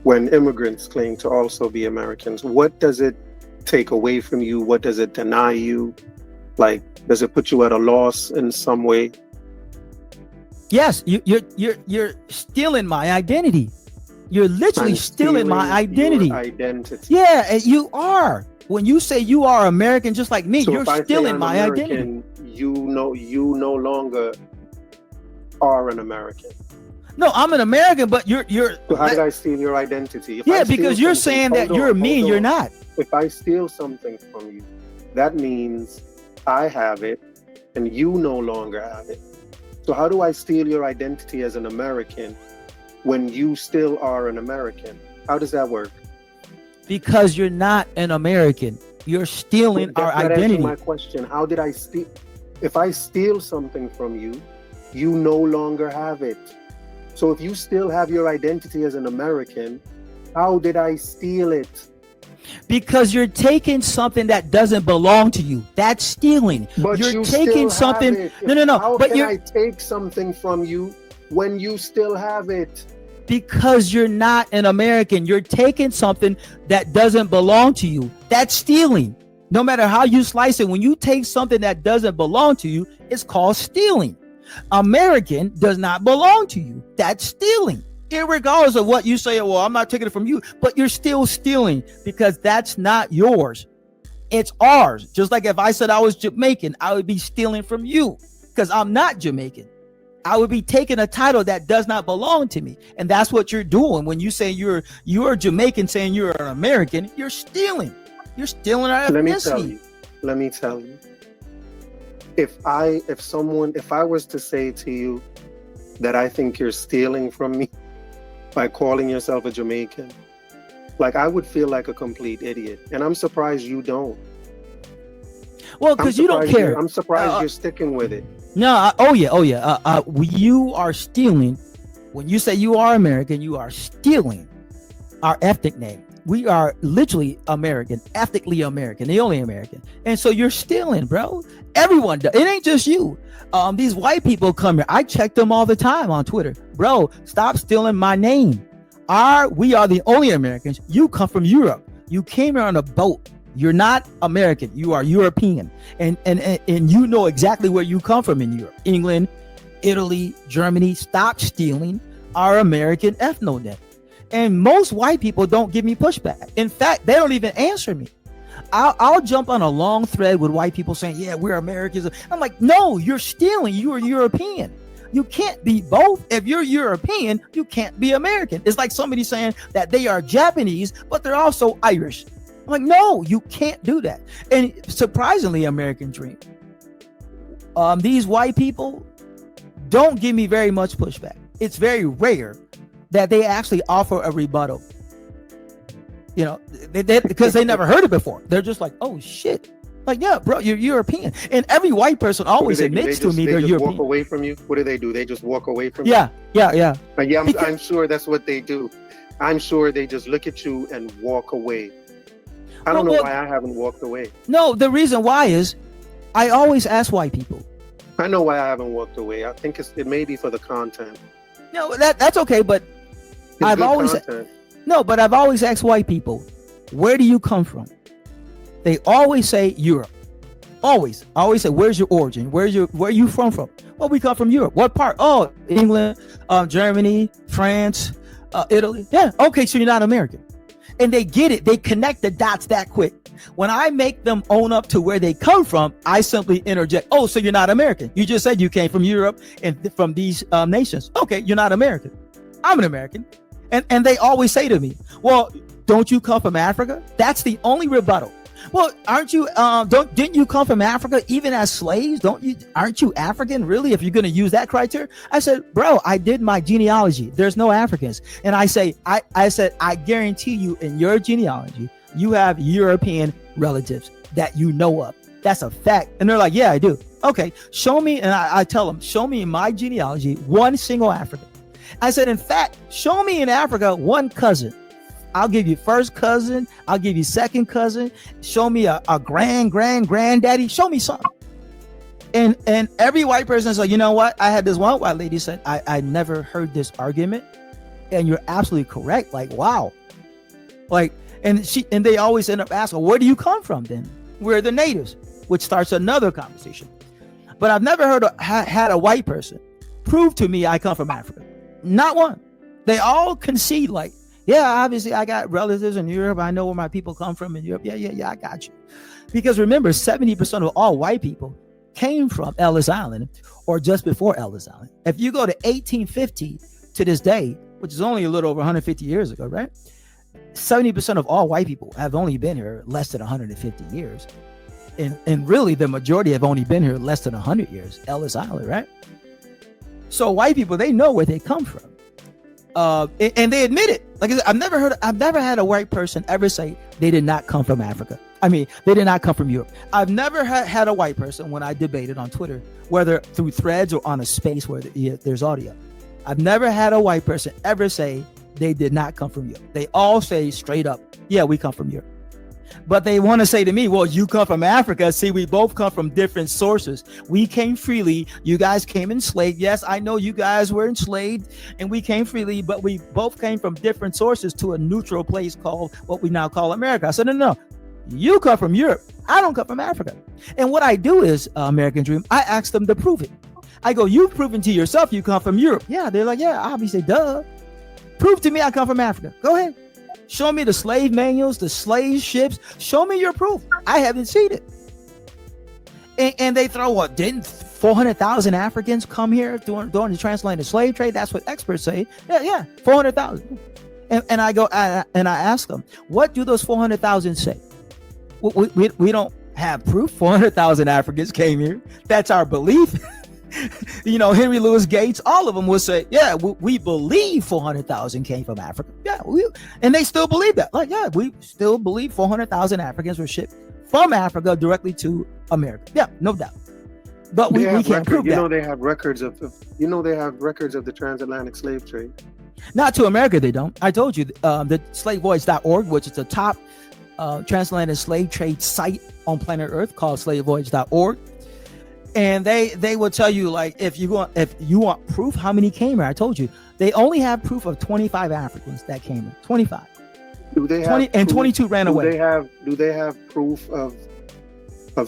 [SPEAKER 1] immigrants claim to also be Americans? What does it take away from you? What does it deny you? Like, does it put you at a loss in some way?
[SPEAKER 4] Yes, you're stealing my identity. You're literally stealing my identity. Yeah, and you are. When you say you are American, just like me, so you're stealing my identity.
[SPEAKER 1] You no longer are an American.
[SPEAKER 4] No, I'm an American, but you're.
[SPEAKER 1] So how did I steal your identity?
[SPEAKER 4] Because you're saying that you're me and you're not.
[SPEAKER 1] If I steal something from you, that means I have it and you no longer have it. So how do I steal your identity as an American when you still are an American? How does that work?
[SPEAKER 4] Because you're not an American. You're stealing our identity.
[SPEAKER 1] My question, how did I steal? If I steal something from you, you no longer have it. So if you still have your identity as an American, how did I steal it?
[SPEAKER 4] Because you're taking something that doesn't belong to you. That's stealing.
[SPEAKER 1] But
[SPEAKER 4] you're taking something. No.
[SPEAKER 1] How can I take something from you when you still have it?
[SPEAKER 4] Because you're not an American. You're taking something that doesn't belong to you. That's stealing. No matter how you slice it, when you take something that doesn't belong to you, it's called stealing. American does not belong to you. That's stealing. Irregardless of what you say, well, I'm not taking it from you, but you're still stealing because that's not yours. It's ours. Just like if I said I was Jamaican, I would be stealing from you because I'm not Jamaican. I would be taking a title that does not belong to me. And that's what you're doing. When you say you're Jamaican saying you're an American, you're stealing. You're stealing our ethnicity.
[SPEAKER 1] Let me tell you. If I was to say to you that I think you're stealing from me by calling yourself a Jamaican, like, I would feel like a complete idiot. And I'm surprised you don't.
[SPEAKER 4] Well, because you don't care.
[SPEAKER 1] I'm surprised you're sticking with it.
[SPEAKER 4] No, you are stealing. When you say you are American, you are stealing our ethnic name. We are literally American, ethnically American, the only American. And so you're stealing, bro. Everyone does. It ain't just you. These white people come here. I check them all the time on Twitter. Bro, stop stealing my name. We are the only Americans. You come from Europe. You came here on a boat. You're not American. You are European. And you know exactly where you come from in Europe. England, Italy, Germany. Stop stealing our American ethno-name. And most white people don't give me pushback. In fact, they don't even answer me. I'll jump on a long thread with white people saying, yeah, we're Americans. I'm like, no, you're stealing. You are European. You can't be both. If you're European, you can't be American. It's like somebody saying that they are Japanese, but they're also Irish. I'm like, no, you can't do that. And surprisingly, American dream. These white people don't give me very much pushback. It's very rare that they actually offer a rebuttal. You know, because they never heard it before. They're just like, oh shit. Like, yeah, bro, you're European. And every white person always admits to me they're European.
[SPEAKER 1] Walk away from you? What do? They just walk away from you?
[SPEAKER 4] Yeah.
[SPEAKER 1] I'm sure that's what they do. I'm sure they just look at you and walk away. I don't know why I haven't walked away.
[SPEAKER 4] No, the reason why is I always ask white people.
[SPEAKER 1] I know why I haven't walked away. I think it may be for the content.
[SPEAKER 4] No, that's okay, but I've always asked white people, where do you come from? They always say Europe. Always. I always say, where's your origin? Where are you from? Well, we come from Europe. What part? Oh, England, Germany, France, Italy. Yeah. Okay, so you're not American. And they get it. They connect the dots that quick. When I make them own up to where they come from, I simply interject. Oh, so you're not American. You just said you came from Europe and from these nations. Okay, you're not American. I'm an American. And they always say to me, well, don't you come from Africa? That's the only rebuttal. Well, aren't you didn't you come from Africa even as slaves? Aren't you African really, if you're going to use that criteria? I said, bro, I did my genealogy. There's no Africans. And I said, I guarantee you in your genealogy, you have European relatives that you know of. That's a fact. And they're like, yeah, I do. Okay, show me. And I tell them, show me in my genealogy one single African. I said, in fact, show me in Africa one cousin. I'll give you first cousin. I'll give you second cousin. Show me a granddaddy. Show me something. And every white person said, you know what? I had this one white lady said, I never heard this argument. And you're absolutely correct. Like, wow. Like, and they always end up asking, where do you come from then? We're the natives, which starts another conversation. But I've never had a white person prove to me I come from Africa. Not one. They all concede like, yeah, obviously I got relatives in Europe. I know where my people come from in Europe. Yeah, I got you. Because remember, 70% of all white people came from Ellis Island or just before Ellis Island. If you go to 1850 to this day, which is only a little over 150 years ago, right? 70% of all white people have only been here less than 150 years. And really the majority have only been here less than 100 years, Ellis Island, right? So white people, they know where they come from. And they admit it. Like I said, I've never had a white person ever say they did not come from Africa. I mean, they did not come from Europe. I've never had a white person, when I debated on Twitter, whether through threads or on a space where there's audio, I've never had a white person ever say they did not come from Europe. They all say straight up, yeah, we come from Europe. But they want to say to me, well, you come from Africa. See, we both come from different sources. We came freely. You guys came enslaved. Yes, I know you guys were enslaved and we came freely, but we both came from different sources to a neutral place called what we now call America. I said, no. You come from Europe. I don't come from Africa. And what I do is, American Dream, I ask them to prove it. I go, you've proven to yourself you come from Europe. Yeah, they're like, yeah, obviously, duh. Prove to me I come from Africa. Go ahead. Show me the slave manuals, the slave ships. Show me your proof. I haven't seen it. And they throw, what, didn't 400,000 Africans come here during the transatlantic slave trade? That's what experts say. Yeah, 400,000. And I go, and I ask them, what do those 400,000 say? We don't have proof 400,000 Africans came here. That's our belief. Henry Louis Gates, all of them will say, yeah, we believe 400,000 came from Africa. Yeah, and they still believe that. Like, yeah, we still believe 400,000 Africans were shipped from Africa directly to America. Yeah, no doubt. But we can't prove that.
[SPEAKER 1] They have records of the transatlantic slave trade.
[SPEAKER 4] Not to America, they don't. I told you, the slavevoyage.org, which is the top transatlantic slave trade site on planet Earth, called slavevoyage.org. And they will tell you, like, if you want proof how many came here, I told you they only have proof of 25 Africans that came here. 25.
[SPEAKER 1] Do they have
[SPEAKER 4] 20 and 22 ran away?
[SPEAKER 1] Do they have proof of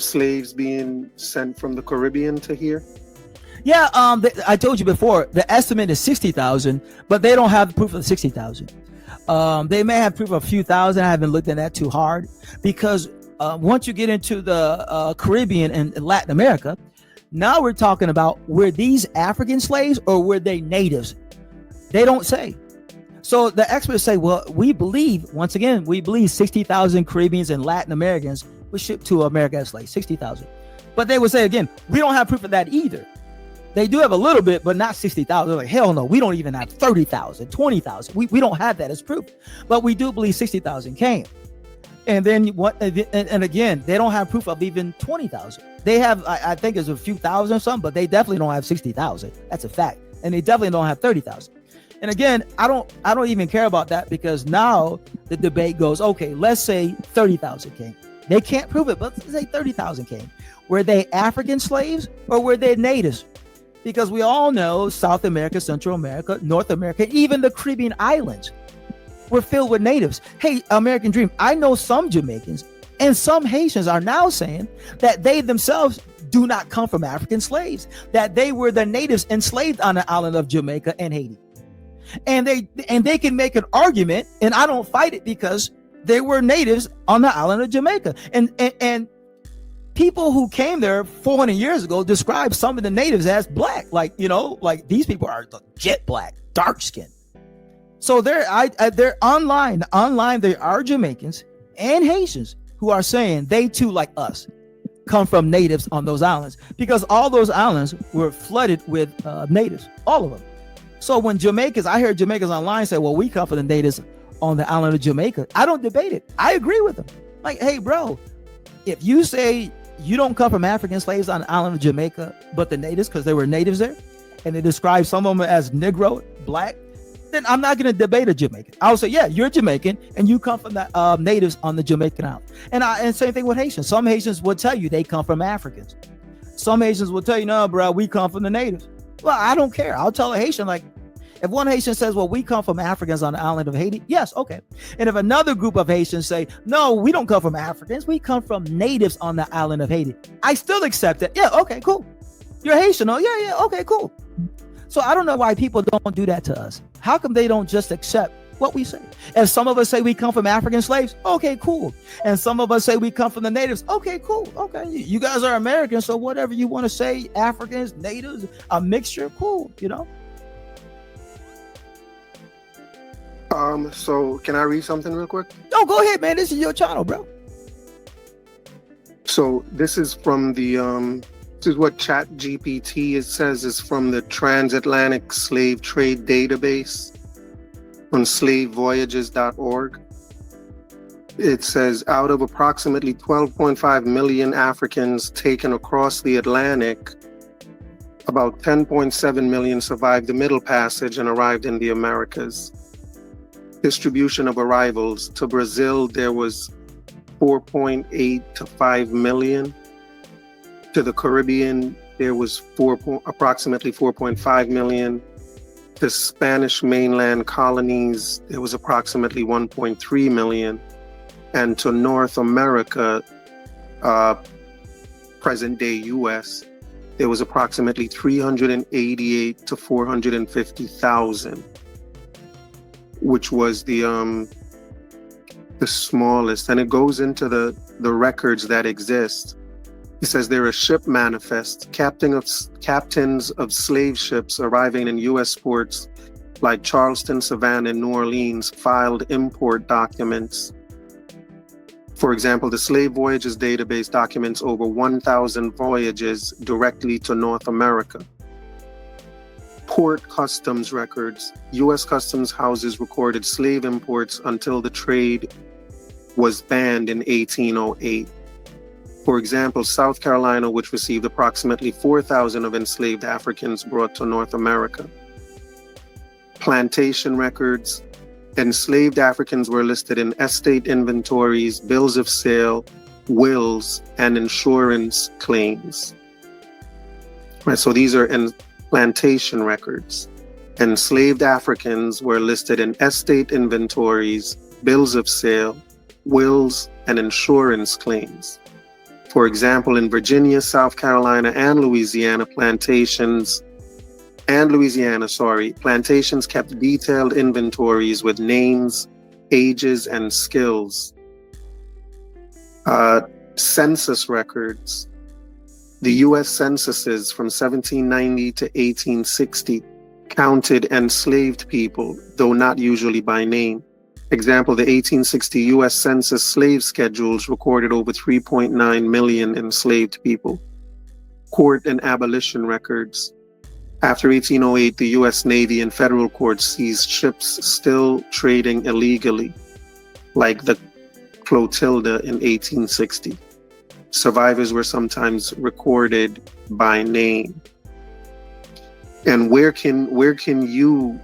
[SPEAKER 1] slaves being sent from the Caribbean to here?
[SPEAKER 4] Yeah, I told you before, the estimate is 60,000, but they don't have proof of 60,000. They may have proof of a few thousand. I haven't looked at that too hard, because once you get into the Caribbean and Latin America, now we're talking about, were these African slaves or were they natives? They don't say. So the experts say, well, we believe 60,000 Caribbeans and Latin Americans were shipped to America as slaves, 60,000. But they would say again, we don't have proof of that either. They do have a little bit, but not 60,000. They're like, hell no, we don't even have 30,000, 20,000. We don't have that as proof. But we do believe 60,000 came. And then and again, they don't have proof of even 20,000. They have, I think it's a few thousand or something, but they definitely don't have 60,000. That's a fact. And they definitely don't have 30,000. And again, I don't even care about that, because now the debate goes, okay, let's say 30,000 came. They can't prove it, but let's say 30,000 came. Were they African slaves or were they natives? Because we all know South America, Central America, North America, even the Caribbean islands were filled with natives. Hey, American Dream, I know some Jamaicans and some Haitians are now saying that they themselves do not come from African slaves, that they were the natives enslaved on the island of Jamaica and Haiti. And they can make an argument, and I don't fight it, because they were natives on the island of Jamaica. And people who came there 400 years ago describe some of the natives as black. Like, like these people are jet black, dark skin. So they're online. Online, there are Jamaicans and Haitians who are saying they too, like us, come from natives on those islands, because all those islands were flooded with natives, all of them. So when I hear Jamaicans online say, well, we come from the natives on the island of Jamaica, I don't debate it. I agree with them. Like, hey, bro, if you say you don't come from African slaves on the island of Jamaica, but the natives, because there were natives there, and they describe some of them as Negro, black, then I'm not going to debate a Jamaican. I'll say, yeah, you're Jamaican, and you come from the natives on the Jamaican island. And same thing with Haitians. Some Haitians will tell you they come from Africans. Some Haitians will tell you, no, bro, we come from the natives. Well, I don't care. I'll tell a Haitian, like, if one Haitian says, well, we come from Africans on the island of Haiti, yes, okay. And if another group of Haitians say, no, we don't come from Africans, we come from natives on the island of Haiti, I still accept it. Yeah, okay, cool. You're Haitian. Oh, yeah, okay, cool. So I don't know why people don't do that to us. How come they don't just accept what we say? If some of us say we come from African slaves, okay, cool. And some of us say we come from the natives, okay, cool. Okay, you guys are Americans, so whatever you want to say, Africans, natives, a mixture, cool, you know?
[SPEAKER 1] So can I read something real quick?
[SPEAKER 4] Oh, go ahead, man. This is your channel, bro.
[SPEAKER 1] So this is from the this is what ChatGPT says is from the Transatlantic Slave Trade Database on slavevoyages.org. It says out of approximately 12.5 million Africans taken across the Atlantic, about 10.7 million survived the Middle Passage and arrived in the Americas. Distribution of arrivals: to Brazil, there was 4.8 to 5 million. To the Caribbean, there was approximately 4.5 million. To Spanish mainland colonies, there was approximately 1.3 million. And to North America, present day US, there was approximately 388 to 450,000. Which was the smallest, and it goes into the records that exist. It says there are ship manifests, captains of slave ships arriving in U.S. ports like Charleston, Savannah, and New Orleans filed import documents. For example, the Slave Voyages database documents over 1,000 voyages directly to North America. Port customs records: U.S. customs houses recorded slave imports until the trade was banned in 1808. For example, South Carolina, which received approximately 4,000 of enslaved Africans brought to North America. Plantation records: enslaved Africans were listed in estate inventories, bills of sale, wills, and insurance claims. Right, so these are plantation records. Enslaved Africans were listed in estate inventories, bills of sale, wills, and insurance claims. For example, in Virginia, South Carolina, and Louisiana, plantations kept detailed inventories with names, ages, and skills. Census records: the U.S. censuses from 1790 to 1860 counted enslaved people, though not usually by name. Example, the 1860 U.S. Census slave schedules recorded over 3.9 million enslaved people. Court and abolition records: after 1808, the U.S. Navy and federal courts seized ships still trading illegally, like the Clotilda in 1860. Survivors were sometimes recorded by name. And where can you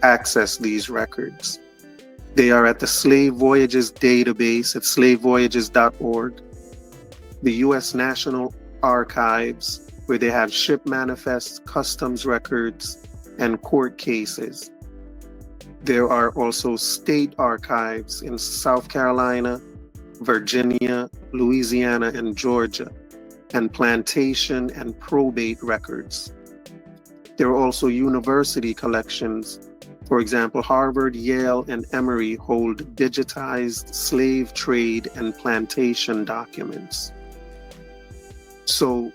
[SPEAKER 1] access these records? They are at the Slave Voyages database at slavevoyages.org, the U.S. National Archives, where they have ship manifests, customs records, and court cases. There are also state archives in South Carolina, Virginia, Louisiana, and Georgia, and plantation and probate records. There are also university collections. For example, Harvard, Yale, and Emory hold digitized slave trade and plantation documents. So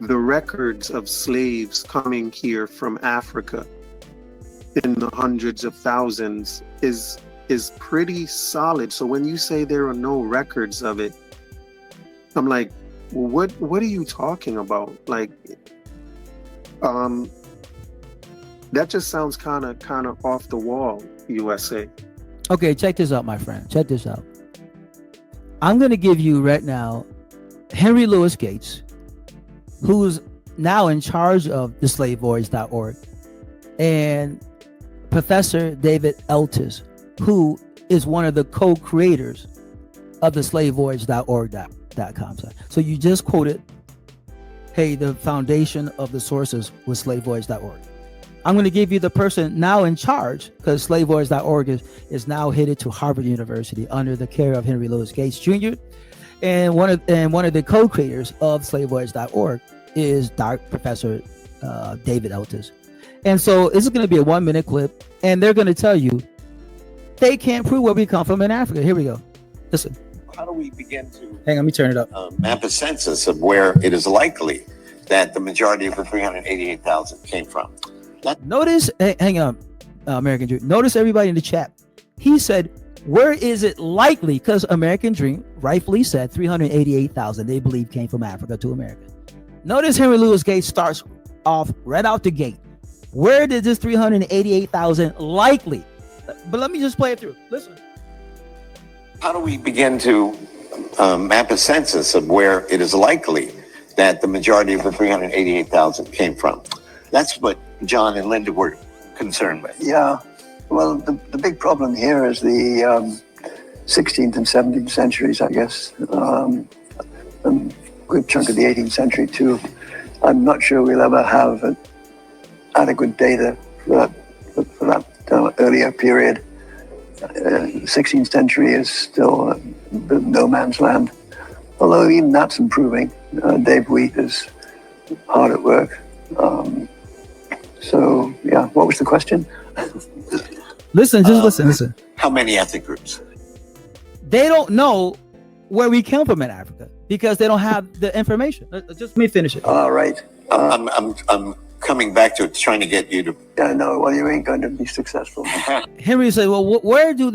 [SPEAKER 1] the records of slaves coming here from Africa in the hundreds of thousands is pretty solid. So when you say there are no records of it, I'm like, what are you talking about? Like, that just sounds kind of off the wall, USA.
[SPEAKER 4] Okay, check this out, my friend. Check this out. I'm going to give you right now Henry Louis Gates, who's now in charge of the slavevoyage.org, and Professor David Eltis, who is one of the co-creators of the slavevoyage.org.com site. So you just quoted, hey, the foundation of the sources was slavevoyage.org. I'm going to give you the person now in charge, because slavevoyage.org is now headed to Harvard University under the care of Henry Louis Gates Jr. And one of the co-creators of slavevoyage.org is Professor David Eltis. And so this is going to be a 1-minute clip, and they're going to tell you they can't prove where we come from in Africa. Here we go. Listen.
[SPEAKER 5] How do we begin to
[SPEAKER 4] hang on? Let me turn it up.
[SPEAKER 5] Map a census of where it is likely that the majority of the 388,000 came from?
[SPEAKER 4] Notice, hang on, American Dream. Notice everybody in the chat. He said, where is it likely? Because American Dream rightfully said 388,000 they believe came from Africa to America. Notice Henry Louis Gates starts off right out the gate. Where did this 388,000 likely? But let me just play it through. Listen.
[SPEAKER 5] How do we begin to map a census of where it is likely that the majority of the 388,000 came from? That's what John and Linda were concerned with.
[SPEAKER 6] Yeah. Well, the big problem here is the 16th and 17th centuries, I guess. A good chunk of the 18th century, too. I'm not sure we'll ever have adequate data for that earlier period. 16th century is still no man's land. Although even that's improving. Dave Wheat is hard at work. So, yeah, what was the question?
[SPEAKER 4] Listen, just listen.
[SPEAKER 5] How many ethnic groups?
[SPEAKER 4] They don't know where we come from in Africa because they don't have the information. Just let me finish it.
[SPEAKER 6] All right.
[SPEAKER 5] I'm coming back to it, trying to get you to.
[SPEAKER 6] Yeah, no, well, you ain't going to be successful.
[SPEAKER 4] Henry said, well, where do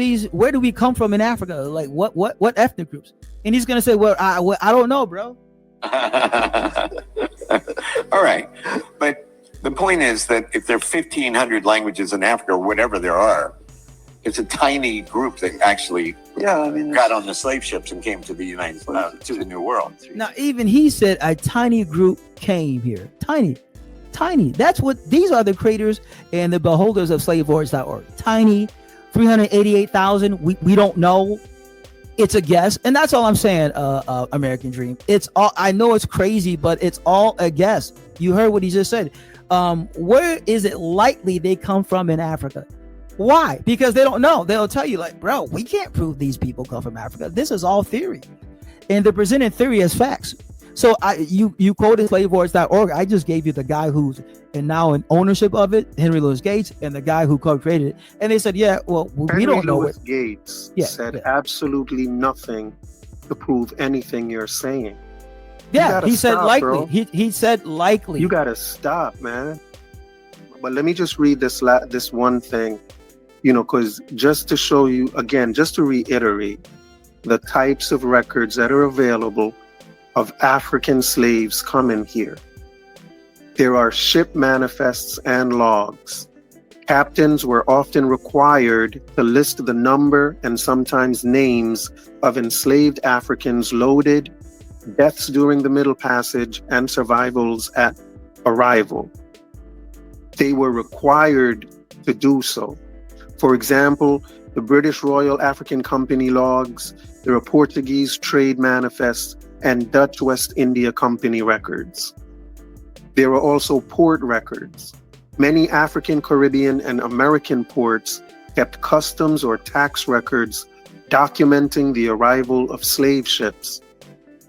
[SPEAKER 4] we come from in Africa? Like, what ethnic groups? And he's going to say, well, I don't know, bro.
[SPEAKER 5] All right. But the point is that if there are 1,500 languages in Africa or whatever there are, it's a tiny group that actually got on the slave ships and came to the to the New World.
[SPEAKER 4] Now, even he said a tiny group came here. Tiny. That's what these are, the creators and the beholders of slavevoyage.org. Tiny, 388,000. We don't know. It's a guess, and that's all I'm saying. American Dream. It's all. I know it's crazy, but it's all a guess. You heard what he just said. Where is it likely they come from in Africa? Why? Because they don't know. They'll tell you, like, bro, we can't prove these people come from Africa. This is all theory, and they're presenting theory as facts. So you quoted slavevoyage.org. I just gave you the guy who's now in ownership of it, Henry Louis Gates, and the guy who co-created it. And they said, yeah, well, we don't know.
[SPEAKER 1] Henry Louis Gates said absolutely nothing to prove anything you're saying.
[SPEAKER 4] Yeah, he said likely. He said likely.
[SPEAKER 1] You gotta stop, man. But let me just read this one thing, because just to show you again, just to reiterate the types of records that are available of African slaves coming here. There are ship manifests and logs. Captains were often required to list the number and sometimes names of enslaved Africans loaded, deaths during the Middle Passage, and survivals at arrival. They were required to do so. For example, the British Royal African Company logs, there are Portuguese trade manifests, and Dutch West India Company records. There are also port records. Many African, Caribbean, and American ports kept customs or tax records documenting the arrival of slave ships.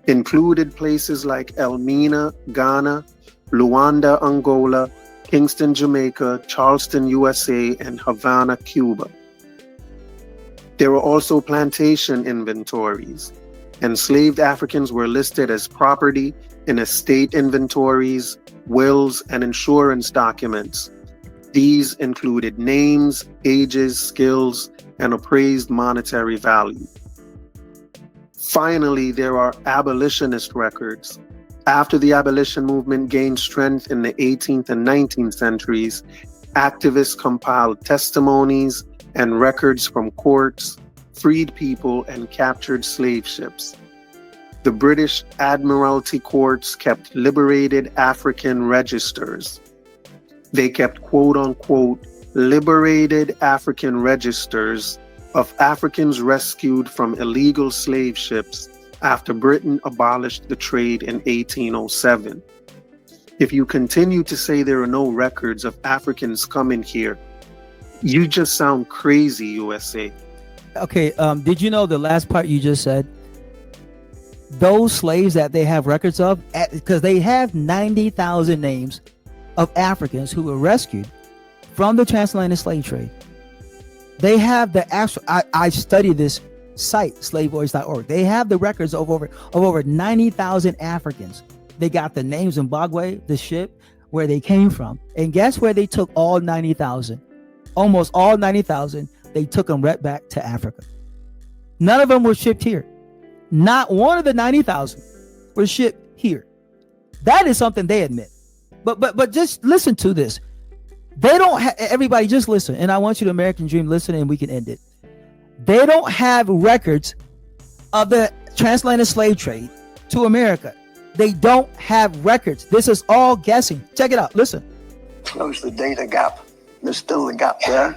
[SPEAKER 1] Included places like Elmina, Ghana, Luanda, Angola, Kingston, Jamaica, Charleston, USA, and Havana, Cuba. There were also plantation inventories. Enslaved Africans were listed as property in estate inventories, wills, and insurance documents. These included names, ages, skills, and appraised monetary value. Finally, there are abolitionist records. After the abolition movement gained strength in the 18th and 19th centuries, activists compiled testimonies and records from courts, freed people, and captured slave ships. The British Admiralty courts kept liberated African registers. They kept quote-unquote liberated African registers of Africans rescued from illegal slave ships after Britain abolished the trade in 1807. If you continue to say there are no records of Africans coming here, you just sound crazy, USA.
[SPEAKER 4] Okay, did you know the last part you just said? Those slaves that they have records of, because they have 90,000 names of Africans who were rescued from the transatlantic slave trade. They have the actual, I studied this site, slavevoice.org. They have the records of over 90,000 Africans. They got the names in Bagwe, the ship, where they came from. And guess where they took all 90,000? Almost all 90,000, they took them right back to Africa. None of them were shipped here. Not one of the 90,000 were shipped here. That is something they admit. But just listen to this. They don't have, everybody just listen. And I want you to American Dream, listen, and we can end it. They don't have records of the transatlantic slave trade to America. They don't have records. This is all guessing. Check it out. Listen.
[SPEAKER 6] Close the data gap. There's still a gap there.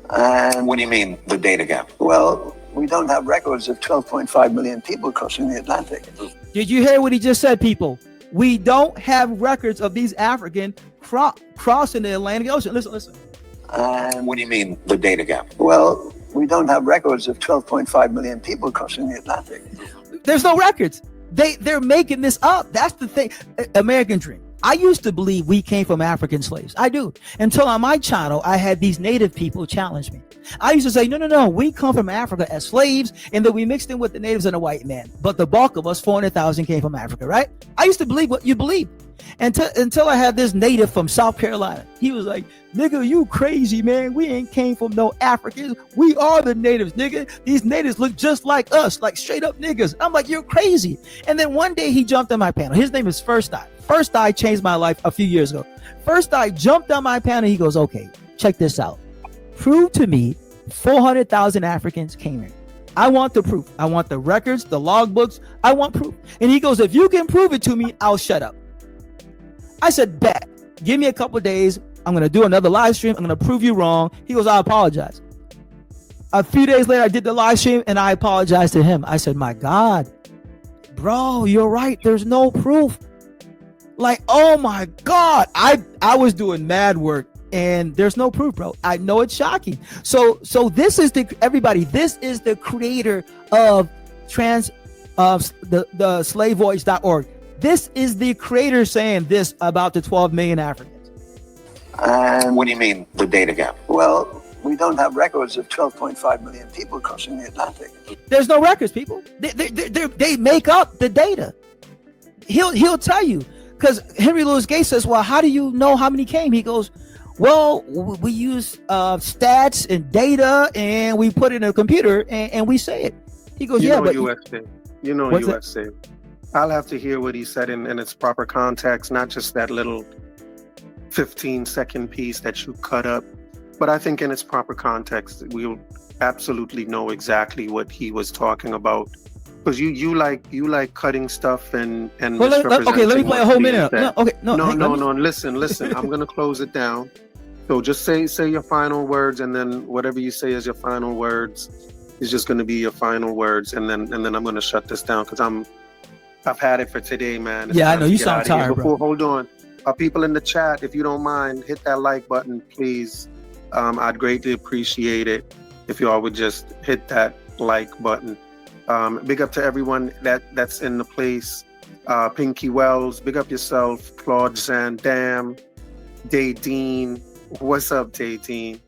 [SPEAKER 6] And
[SPEAKER 5] What do you mean, the data gap?
[SPEAKER 6] well, we don't have records of 12.5 million people crossing the Atlantic.
[SPEAKER 4] Did you hear what he just said, people? We don't have records of these African crossing the Atlantic Ocean. Listen.
[SPEAKER 6] And
[SPEAKER 5] What do you mean, the data gap?
[SPEAKER 6] well, we don't have records of 12.5 million people crossing the Atlantic.
[SPEAKER 4] There's no records. They're making this up. That's the thing. American Dream. I used to believe we came from African slaves. I do. Until on my channel, I had these native people challenge me. I used to say, no, we come from Africa as slaves, and then we mixed in with the natives and the white man. But the bulk of us, 400,000, came from Africa, right? I used to believe what you believe. Until I had this native from South Carolina. He was like, nigga, you crazy, man. We ain't came from no Africans. We are the natives, nigga. These natives look just like us, like straight up niggas. I'm like, you're crazy. And then one day he jumped on my panel. His name is First Eye. First Eye changed my life a few years ago. First Eye jumped on my panel. He goes, okay, check this out. Prove to me 400,000 Africans came here. I want the proof. I want the records, the logbooks. I want proof. And he goes, if you can prove it to me, I'll shut up. I said, bet. Give me a couple of days. I'm going to do another live stream. I'm going to prove you wrong. He goes, I apologize. A few days later, I did the live stream and I apologized to him. I said, my God, bro, you're right. There's no proof. Like, oh my God. I was doing mad work and there's no proof, bro. I know it's shocking. So this is this is the creator of the slavevoice.org. This is the creator saying this about the 12 million Africans.
[SPEAKER 6] And
[SPEAKER 5] What do you mean, the data gap?
[SPEAKER 6] well, we don't have records of 12.5 million people crossing the Atlantic.
[SPEAKER 4] There's no records, people. They make up the data. He'll tell you, because Henry Louis Gates says, well, how do you know how many came? He goes, well, we use stats and data and we put it in a computer and we say it. He goes, but
[SPEAKER 1] USA. USA. I'll have to hear what he said in its proper context, not just that little 15-second piece that you cut up. But I think in its proper context, we'll absolutely know exactly what he was talking about. Because you like cutting stuff and misrepresenting.
[SPEAKER 4] Okay, let me play a whole minute.
[SPEAKER 1] No. Listen. I'm gonna close it down. So just say your final words, and then whatever you say is your final words is just gonna be your final words, and then I'm gonna shut this down because I've had it for today, man. It's
[SPEAKER 4] yeah, I
[SPEAKER 1] time
[SPEAKER 4] know
[SPEAKER 1] to
[SPEAKER 4] you
[SPEAKER 1] get
[SPEAKER 4] sound
[SPEAKER 1] out of here.
[SPEAKER 4] tired, bro.
[SPEAKER 1] Hold on. People in the chat, if you don't mind, hit that like button, please. I'd greatly appreciate it if you all would just hit that like button. Big up to everyone that's in the place. Pinky Wells, big up yourself. Claude Zandam, Daydeen. What's up, Daydeen?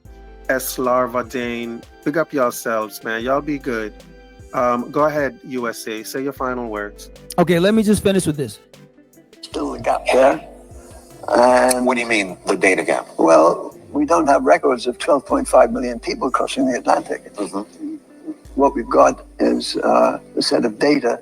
[SPEAKER 1] S. Larva Dane. Big up yourselves, man. Y'all be good. Go ahead, USA. Say your final words.
[SPEAKER 4] Okay, let me just finish with this.
[SPEAKER 6] Still a gap there. And
[SPEAKER 5] What do you mean, the data gap?
[SPEAKER 6] well, we don't have records of 12.5 million people crossing the Atlantic.
[SPEAKER 5] Mm-hmm.
[SPEAKER 6] What we've got is a set of data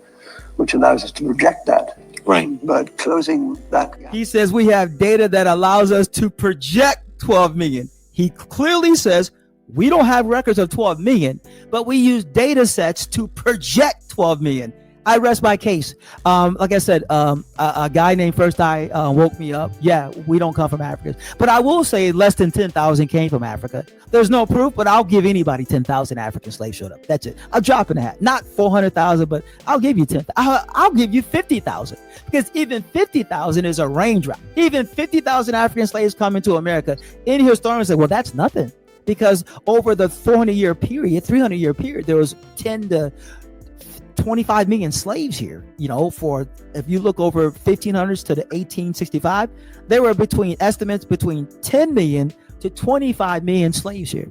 [SPEAKER 6] which allows us to project that.
[SPEAKER 5] Right.
[SPEAKER 6] But closing that gap.
[SPEAKER 4] He says we have data that allows us to project 12 million. He clearly says we don't have records of 12 million, but we use data sets to project 12 million. I rest my case. Like I said, a guy named First Eye woke me up. Yeah, we don't come from Africa. But I will say less than 10,000 came from Africa. There's no proof, but I'll give anybody 10,000 African slaves showed up. That's it. I'm dropping a hat. Not 400,000, but I'll give you 10. I'll give you 50,000. Because even 50,000 is a raindrop. Even 50,000 African slaves coming to America. Any historian say, well, that's nothing. Because over the 400-year period, 300-year period, there was 10 to 25 million slaves here. You know, for if you look over 1500s to the 1865, there were estimates between 10 million to 25 million slaves here.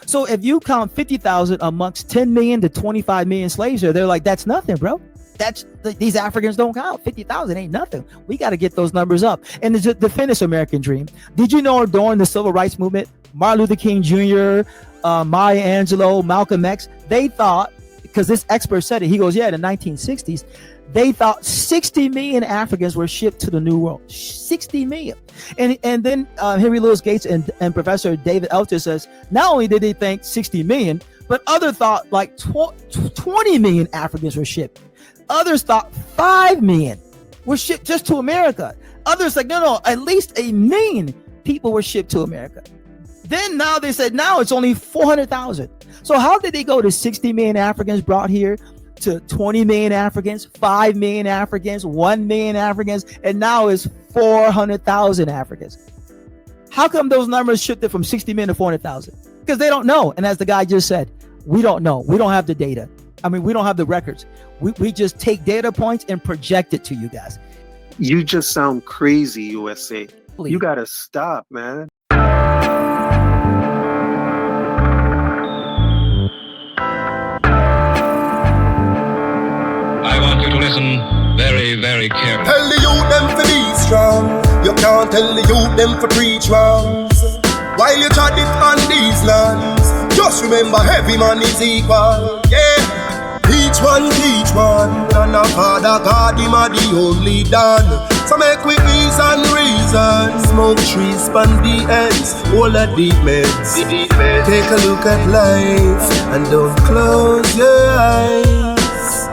[SPEAKER 4] So if you count 50,000 amongst 10 million to 25 million slaves here, they're like, that's nothing, bro. These Africans don't count. 50,000 ain't nothing. We got to get those numbers up. And to defend this American dream, did you know during the civil rights movement, Martin Luther King Jr., Maya Angelou, Malcolm X, they thought, because this expert said it, he goes, yeah, in the 1960s, they thought 60 million Africans were shipped to the New World. 60 million. And then Henry Louis Gates and Professor David Elter says, not only did they think 60 million, but others thought like 20 million Africans were shipped. Others thought 5 million were shipped just to America. Others like, no, at least 1 million people were shipped to America. Then now they said, now it's only 400,000. So how did they go to 60 million Africans brought here to 20 million Africans, 5 million Africans, 1 million Africans, and now it's 400,000 Africans? How come those numbers shifted from 60 million to 400,000? Because they don't know. And as the guy just said, we don't know. We don't have the data. I mean, we don't have the records. We just take data points and project it to you guys.
[SPEAKER 1] You just sound crazy, USA. You got to stop, man.
[SPEAKER 7] I want you to listen very, very carefully.
[SPEAKER 2] Tell the youth them to be strong. You can't tell the youth them to preach wrongs. While you chat it on these lands, just remember every man is equal. Yeah. Each one teach one, and a Father God, him a the only done. So make we reason, smoke trees, span the ends, all the deep meds. Take a look at life, and don't close your eyes.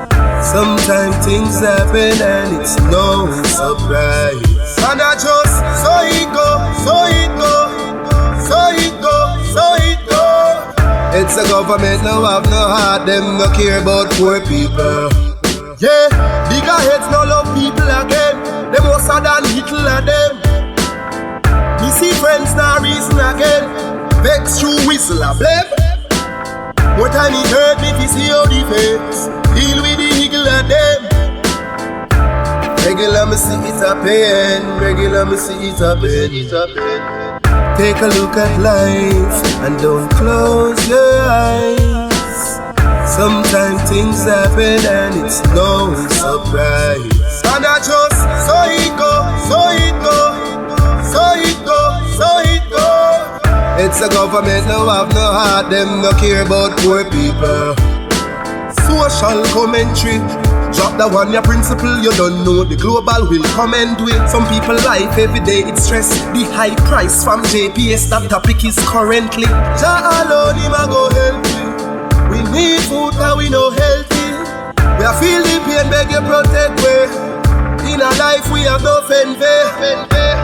[SPEAKER 2] Sometimes things happen, and it's no surprise. And I just, so it go, so it go, so it go, so it go. It's the government, no have no heart, them no care about poor people. Yeah, bigger heads no love people again. Them more than little of them. Me see friends now reason again. Vex through whistle a blame. More time it hurt me to see how the face deal with the eagle of them. Regular me see it a pain. Regular me see it a pain. Take a look at life and don't close your eyes. Sometimes things happen and it's no surprise. And I just, so it go, so it go, so it go, so it go. It's the government, no have no heart, them no care about poor people. Social commentary. Drop that one, your principle, you don't know. The global will come and do it. Some people life every day, it's stress. The high price from JPS, that topic is currently. Jah alone, him a go help you. We need food, cause we no healthy. We are feel the pain, beg you protect we. In our life, we have no envy.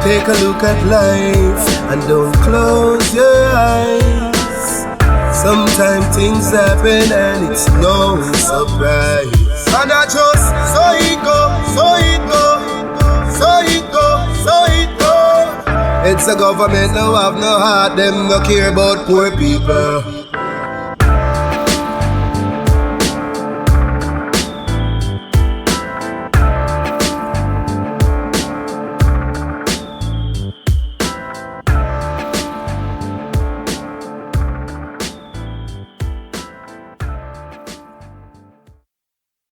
[SPEAKER 2] Take a look at life, and don't close your eyes. Sometimes things happen, and it's no surprise. And I just, so it go, so it go, so it go, so it go. It's the government, no have no heart, them no care about poor people.